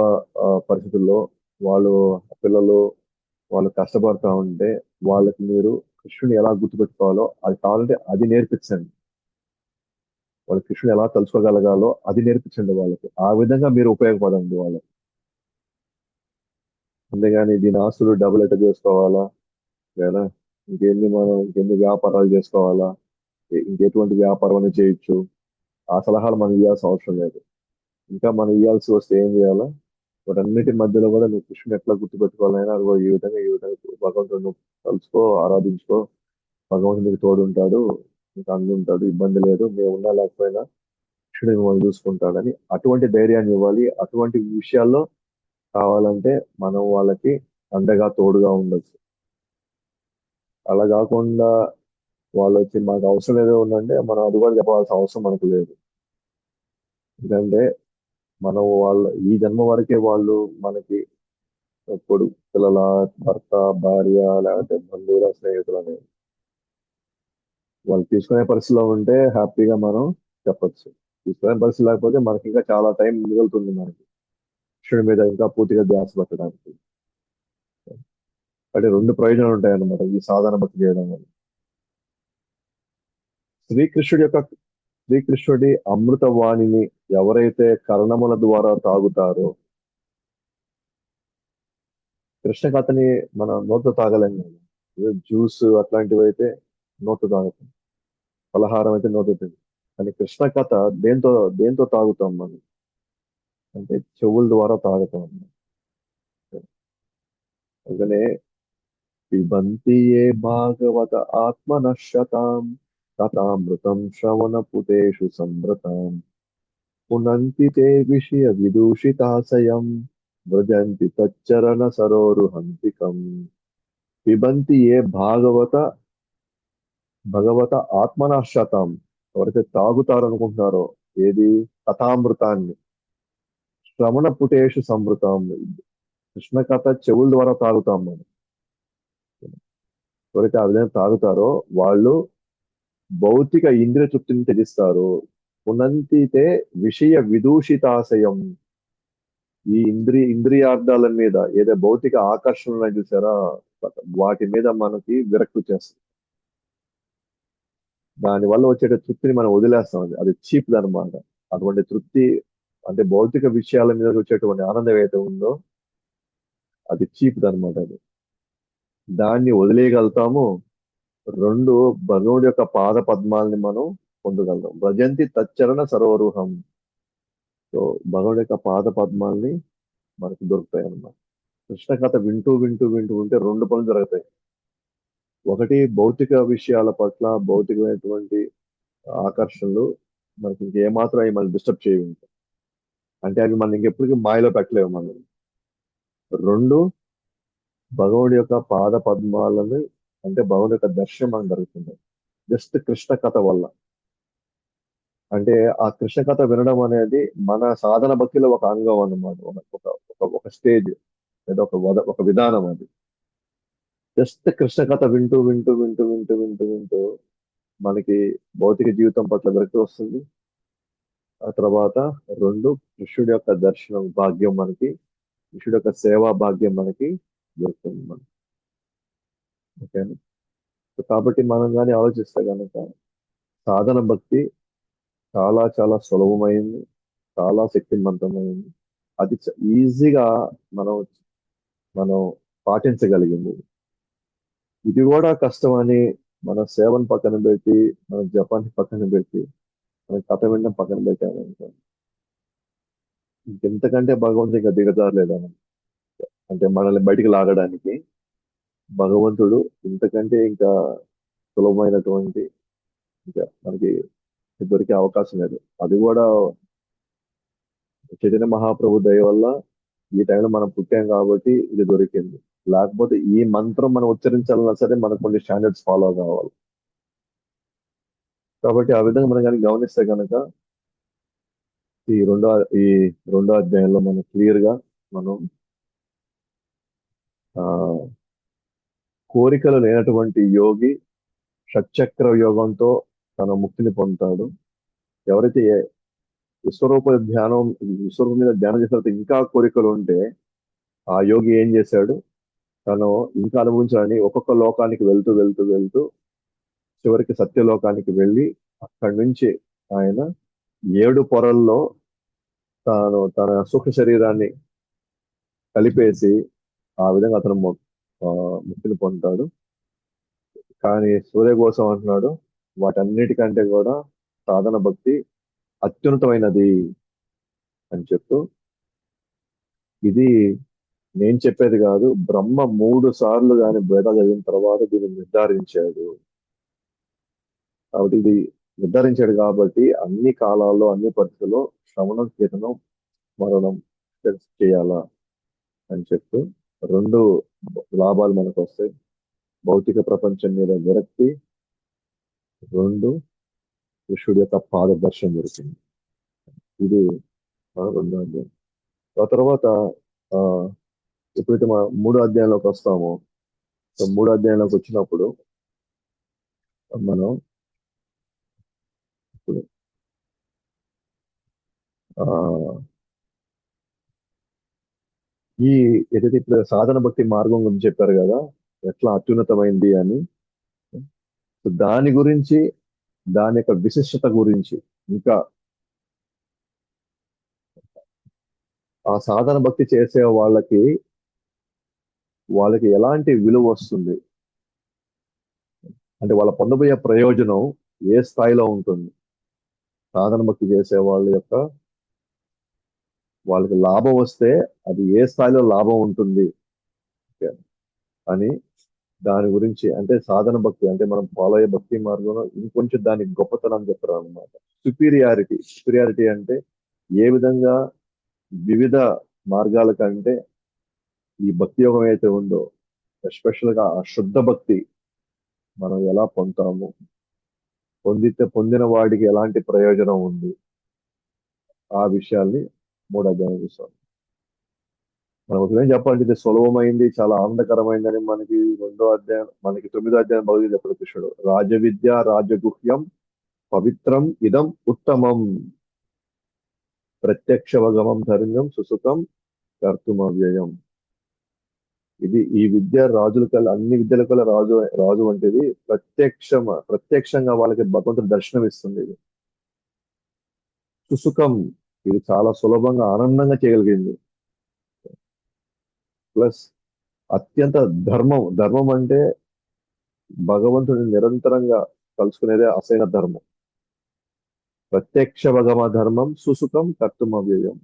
పరిస్థితుల్లో వాళ్ళు పిల్లలు వాళ్ళు కష్టపడతా ఉంటే వాళ్ళకి మీరు కృష్ణుని ఎలా గుర్తుపెట్టుకోవాలో అది కావాలంటే అది నేర్పించండి. వాళ్ళు కృష్ణుని ఎలా తలుచుకోగలగాలో అది నేర్పించండి వాళ్ళకి. ఆ విధంగా మీరు ఉపయోగపడండి వాళ్ళకి. అంతేగాని దీని ఆస్తులు డబ్బులు ఎట్ట చేసుకోవాలా, లేదా ఇంకెన్ని వ్యాపారాలు చేసుకోవాలా, ఇంకెటువంటి వ్యాపారం అని చేయొచ్చు, ఆ సలహాలు మనం ఇవ్వాల్సిన అవసరం లేదు. ఇంకా మనం ఇవ్వాల్సి వస్తే ఏం చేయాలా, వాటన్నిటి మధ్యలో కూడా నువ్వు కృష్ణుని ఎట్లా గుర్తుపెట్టుకోవాలైనా అదిగో ఈ విధంగా భగవంతుడు నువ్వు తలుచుకో, ఆరాధించుకో, భగవంతుడు నీకు తోడు ఉంటాడు, నీకు అందుంటాడు, ఇబ్బంది లేదు, మేము ఉన్నా లేకపోయినా కృష్ణుడు మిమ్మల్ని చూసుకుంటాడని అటువంటి ధైర్యాన్ని ఇవ్వాలి. అటువంటి విషయాల్లో కావాలంటే మనం వాళ్ళకి అండగా తోడుగా ఉండొచ్చు. అలా కాకుండా వాళ్ళు వచ్చి మాకు అవసరం ఏదో ఉందంటే మనం అది కూడా చెప్పాల్సిన అవసరం మనకు లేదు. ఎందుకంటే మనం వాళ్ళ ఈ జన్మ వరకే వాళ్ళు మనకి కొడుకు పిల్లల, భర్త, భార్య, లేకపోతే బంధువుల, స్నేహితులు అనేది వాళ్ళు తీసుకునే పరిస్థితిలో ఉంటే హ్యాపీగా మనం చెప్పొచ్చు. తీసుకునే పరిస్థితి లేకపోతే మనకి ఇంకా చాలా టైం మిగులుతుంది మనకి కృష్ణుడి మీద ఇంకా పూర్తిగా ధ్యాస పెట్టడానికి. అంటే రెండు ప్రయోజనాలు ఉంటాయన్నమాట ఈ సాధన భక్తి చేయడం వల్ల. శ్రీకృష్ణుడి యొక్క శ్రీకృష్ణుడి అమృత వాణిని ఎవరైతే కర్ణముల ద్వారా తాగుతారో, కృష్ణ కథని మన నోట్లో తాగలేం కదా. జ్యూస్ అట్లాంటివి అయితే నోట్లో తాగుతాం, పలహారం అయితే నోట్లో తింటాం. కానీ కృష్ణ కథ దేంతో దేంతో తాగుతాం మనం అంటే చెవుల ద్వారా తాగుతాం. అందుకనే పిబంతి ఏ భాగవత ఆత్మనశ్యతాం కథామృతం శ్రవణ పుటేషు సంభృతాం పునంతి తే విషయ విదూషితాశయం భజంతి తచ్చరణ సరోరుహంతికం. పిబంతి ఏ భగవత ఆత్మనశ్యతాం, ఎవరైతే తాగుతారనుకుంటున్నారో ఏది కథామృతాన్ని, శ్రవణ పుటేషు సంభృతాం, కృష్ణ కథ చెవుల ద్వారా తాగుతాం మనం. ఎవరైతే ఆ విధంగా తాగుతారో వాళ్ళు భౌతిక ఇంద్రియ తృప్తిని త్యజిస్తారు. పునంతితే విషయ విదూషితాశయం, ఈ ఇంద్రియార్థాల మీద ఏదో భౌతిక ఆకర్షణ ఉన్నాయి చూసారా, వాటి మీద మనకి విరక్తి చేస్తుంది. దాని వల్ల వచ్చే తృప్తిని మనం వదిలేస్తాం. అది చీప్ అన్నమాట. అటువంటి తృప్తి అంటే భౌతిక విషయాల మీద వచ్చేటువంటి ఆనందం ఏదైతే ఉందో అది చీప్ అన్నమాట. అది దాన్ని వదిలేయగలుగుతాము. రెండు, భగవుడి యొక్క పాద పద్మాలని మనం పొందగలుగుతాం. భజంతి తచ్చరణ సరోరుహం. సో భగవుడి యొక్క పాద పద్మాల్ని మనకు దొరుకుతాయి అన్నమాట. కృష్ణ కథ వింటూ వింటూ వింటూ ఉంటే రెండు పనులు జరుగుతాయి. ఒకటి, భౌతిక విషయాల పట్ల భౌతికమైనటువంటి ఆకర్షణలు మనకి ఇంకేమాత్రం అవి మనం డిస్టర్బ్ చేయవు ఇంకా. అంటే అవి మనం ఇంకెప్పటికీ మాయలో పెట్టలేవు మనం. రెండు, భగవుడి యొక్క పాద పద్మాలని అంటే భగవుడి యొక్క దర్శనం మనకు జరుగుతుంది జస్ట్ కృష్ణ కథ వల్ల. అంటే ఆ కృష్ణ కథ వినడం అనేది మన సాధన భక్తిలో ఒక అంగం అన్నమాట. ఒక స్టేజ్ లేదా ఒక విధానం అది. జస్ట్ కృష్ణ కథ వింటూ వింటూ వింటూ వింటూ వింటూ వింటూ మనకి భౌతిక జీవితం పట్ల విరక్తి వస్తుంది. ఆ తర్వాత రెండు, కృష్ణుడి యొక్క దర్శనం భాగ్యం మనకి, కృష్ణుడి యొక్క సేవా భాగ్యం మనకి దొరుకుతుంది మనకి. ఓకేనా. సో కాబట్టి మనం కానీ ఆలోచిస్తే కనుక సాధన భక్తి చాలా చాలా సులభమైంది, చాలా శక్తివంతమైంది. అది ఈజీగా మనం మనం పాటించగలిగింది. ఇది కూడా కష్టం అని మన సేవను పక్కన పెట్టి, మన జపాన్ పక్కన పెట్టి, మన కథ వినడం పక్కన పెట్టామనుకో, ఇంకెంతకంటే భగవంతుడు ఇంకా దిగజారలేదని. అంటే మనల్ని బయటికి లాగడానికి భగవంతుడు ఇంతకంటే ఇంకా సులభమైనటువంటి ఇంకా మనకి దొరికే అవకాశం లేదు. అది కూడా చైతన్య మహాప్రభు దయ వల్ల ఈ టైంలో మనం పుట్టాం కాబట్టి ఇది దొరికింది. లేకపోతే ఈ మంత్రం మనం ఉచ్చరించాలన్నా సరే మనకు కొన్ని స్టాండర్డ్స్ ఫాలో కావాలి. కాబట్టి ఆ విధంగా మనం కానీ గమనిస్తే కనుక ఈ రెండో ఈ రెండో అధ్యాయంలో మనం క్లియర్ గా మనం ఆ కోరికలు లేనటువంటి యోగి షట్చక్ర యోగంతో తన ముక్తిని పొందుతాడు. ఎవరైతే విశ్వరూపం మీద ధ్యానం చేసిన తర్వాత ఇంకా కోరికలు ఉంటే ఆ యోగి ఏం చేశాడు, తను ఇంకా అనుభవించాలని ఒక్కొక్క లోకానికి వెళ్తూ వెళ్తూ వెళ్తూ చివరికి సత్యలోకానికి వెళ్ళి అక్కడి నుంచి ఆయన ఏడు పొరల్లో తాను తన సూక్ష్మ శరీరాన్ని కలిపేసి ఆ విధంగా అతను ముక్తిని పొందుతాడు. కానీ సూర్య కోసం అంటున్నాడు వాటన్నిటికంటే కూడా సాధన భక్తి అత్యున్నతమైనది అని చెప్తూ, ఇది నేను చెప్పేది కాదు, బ్రహ్మ 3 సార్లు దాని వేదాలు చదివిన తర్వాత దీన్ని నిర్ధారించాడు. కాబట్టి ఇది నిర్ధారించాడు కాబట్టి అన్ని కాలాల్లో అన్ని పరిస్థితుల్లో శ్రవణం కీర్తనం మరణం చేయాలా అని చెప్తూ 2 లాభాలు మనకు వస్తాయి. భౌతిక ప్రపంచం మీద విరక్తి, 2 కృష్ణుడి యొక్క పాదదర్శనం దొరికింది. ఇది మన 2వ అధ్యాయం. ఆ తర్వాత ఆ ఎప్పుడైతే మనం 3వ అధ్యాయంలోకి వస్తామో, సో 3వ అధ్యాయంలోకి వచ్చినప్పుడు మనం ఇప్పుడు ఆ ఈ ఏదైతే ఇప్పుడు సాధన భక్తి మార్గం గురించి చెప్పారు కదా, ఎట్లా అత్యున్నతమైంది అని, సో దాని గురించి, దాని యొక్క విశిష్టత గురించి, ఇంకా ఆ సాధన భక్తి చేసే వాళ్ళకి ఎలాంటి విలువ వస్తుంది, అంటే వాళ్ళ పొందబోయే ప్రయోజనం ఏ స్థాయిలో ఉంటుంది, సాధన భక్తి చేసే వాళ్ళకి లాభం వస్తే అది ఏ స్థాయిలో లాభం ఉంటుంది అని, దాని గురించి, అంటే సాధన భక్తి అంటే మనం ఫాలో అయ్యే భక్తి మార్గంలో ఇంకొంచెం దానికి గొప్పతనం చెప్తారు అనమాట. సుపీరియారిటీ అంటే ఏ విధంగా వివిధ మార్గాల కంటే ఈ భక్తి యోగం అయితే ఉందో, ఎస్పెషల్ గా ఆ శుద్ధ భక్తి మనం ఎలా పొందుతాము, పొందిన వాడికి ఎలాంటి ప్రయోజనం ఉంది, ఆ విషయాల్ని 3వ అధ్యాయం చూస్తాం. మనం ఒకవేళ చెప్పాలంటే ఇది సులభమైంది, చాలా ఆనందకరమైందని మనకి 2వ అధ్యాయం, మనకి 9వ అధ్యాయం భగవద్గీత చెప్పాడు కృష్ణుడు. రాజవిద్య రాజగుహ్యం పవిత్రం ఇదం ఉత్తమం ప్రత్యక్షవగమం ధర్మ్యం సుసుఖం కర్తుమవ్యయం. ఈ విద్య రాజుల కల్లా, అన్ని విద్యల కల్లా రాజు వంటిది. ప్రత్యక్షంగా వాళ్ళకి భగవంతుడు దర్శనం ఇస్తుంది. ఇది సుసుఖం, ఇది చాలా సులభంగా ఆనందంగా చేయగలిగింది. ప్లస్ అత్యంత ధర్మం అంటే భగవంతుడిని నిరంతరంగా కలుసుకునేదే అసైన ధర్మం. ప్రత్యక్ష భగవ ధర్మం సుసుఖం కర్తుమవ్యయం.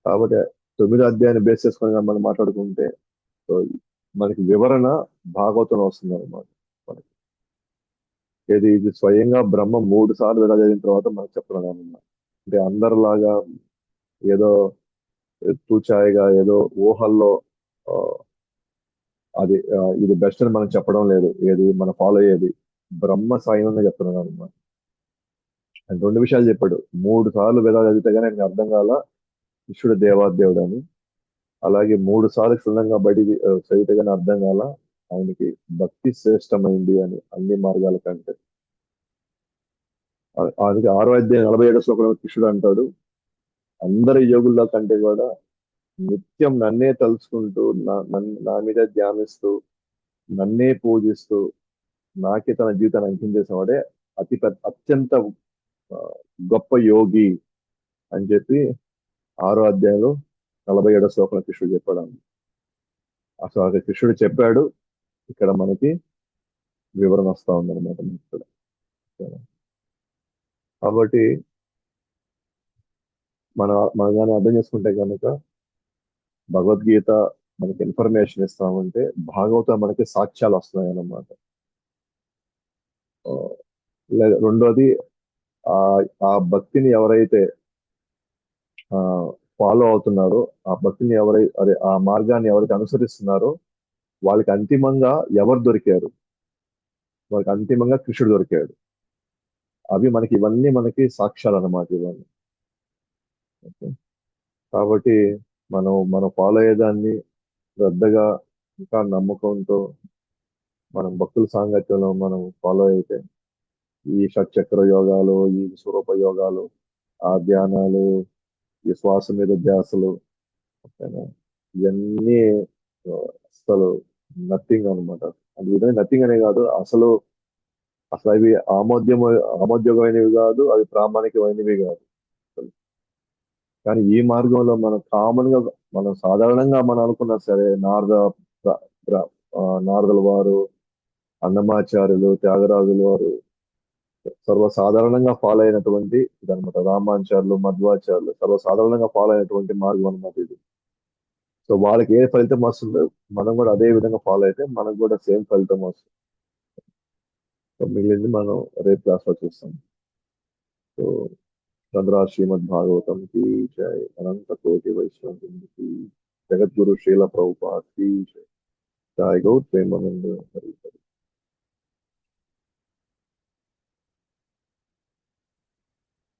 కాబట్టి 9వ అధ్యాయాన్ని బేస్ చేసుకొని మనం మాట్లాడుకుంటే, సో మనకి వివరణ భాగవతంలో వస్తుంది అనమాట. మనకి ఇది స్వయంగా బ్రహ్మ 3 సార్లు వేద చదివిన తర్వాత మనకు చెప్పడం అనమాట. అంటే అందరిలాగా ఏదో తూచాయిగా ఏదో ఊహల్లో ఆ, ఇది బెస్ట్ అని మనం చెప్పడం లేదు. ఏది మనం ఫాలో అయ్యేది బ్రహ్మ స్వయంగా చెప్తున్నాను అనమాట. ఆయన 2 విషయాలు చెప్పాడు. 3 సార్లు వేదాలు చదివితే కానీ ఆయనకు అర్థం కాల కృష్ణుడు దేవాదేవుడు అని. అలాగే 3 సార్లు క్షుణ్ణంగా చదివితే కానీ అర్థం కాల ఆయనకి భక్తి శ్రేష్టమైంది అని అన్ని మార్గాల కంటే. అందుకే 6వ అధ్యాయం 47వ శ్లోకంలో కృష్ణుడు అంటాడు, అందరి యోగుల్లో కంటే కూడా నిత్యం నన్నే తలుచుకుంటూ నా మీద ధ్యానిస్తూ నన్నే పూజిస్తూ నాకే తన జీవితాన్ని అంకితం చేసేవాడే అత్యంత ఆ, గొప్ప యోగి అని చెప్పి 6వ అధ్యాయంలో 47వ శ్లోకంలో కృష్ణుడు చెప్పాడు. అసలు అది కృష్ణుడు చెప్పాడు, ఇక్కడ మనకి వివరణ వస్తా ఉందన్నమాట ఇక్కడ. కాబట్టి మన దాన్ని అర్థం చేసుకుంటే కనుక భగవద్గీత మనకి ఇన్ఫర్మేషన్ ఇస్తామంటే భాగవతం మనకి సాక్ష్యాలు వస్తున్నాయి అన్నమాట. లేదా రెండోది, ఆ ఆ భక్తిని ఎవరైతే ఫాలో అవుతున్నారో, ఆ భక్తిని ఆ మార్గాన్ని ఎవరైతే అనుసరిస్తున్నారో వాళ్ళకి అంతిమంగా ఎవరు దొరికారు, వాళ్ళకి అంతిమంగా కృష్ణుడు దొరికాడు. ఇవన్నీ మనకి సాక్ష్యాలు అన్నమాట ఇవన్నీ. ఓకే. కాబట్టి మనం ఫాలో అయ్యేదాన్ని శ్రద్ధగా ఇంకా నమ్మకంతో మనం భక్తుల సాంగత్యంలో మనం ఫాలో అయితే ఈ షట్చక్ర యోగాలు, ఈ స్వరూప యోగాలు, ఆ ధ్యానాలు, ఈ శ్వాస మీద ధ్యాసలు, ఓకేనా, ఇవన్నీ ఆ, అసలు నథింగ్ అనమాట. అది విధంగా నథింగ్ అనే కాదు, అసలు అసలు అవి ఆమోద్యమైనవి కాదు, అవి ప్రామాణికమైనవి కాదు. కానీ ఈ మార్గంలో మనం కామన్ గా, మనం సాధారణంగా మనం అనుకున్నా సరే, ప్ర- ప్ర- నారదుల వారు, అన్నమాచార్యులు, త్యాగరాజుల వారు సర్వసాధారణంగా ఫాలో అయినటువంటి ఇదనమాట. రామానుచారులు, మధ్వాచార్యులు సర్వసాధారణంగా ఫాలో అయినటువంటి మార్గం అనమాట ఇది. సో వాళ్ళకి ఏ ఫలితం వస్తుందో మనం కూడా అదే విధంగా ఫాలో అయితే మనకు కూడా సేమ్ ఫలితం వస్తుంది. సో మిగిలింది మనం రేపు క్లాస్ లో చూస్తాం. సో చంద్ర శ్రీమద్ భాగవతం కి జై, అనంత కోటి వైష్ణవునికి, జగద్గురు శ్రీల ప్రభుపాద్ కి జై. జై గౌర్ ప్రేమానంద హరి.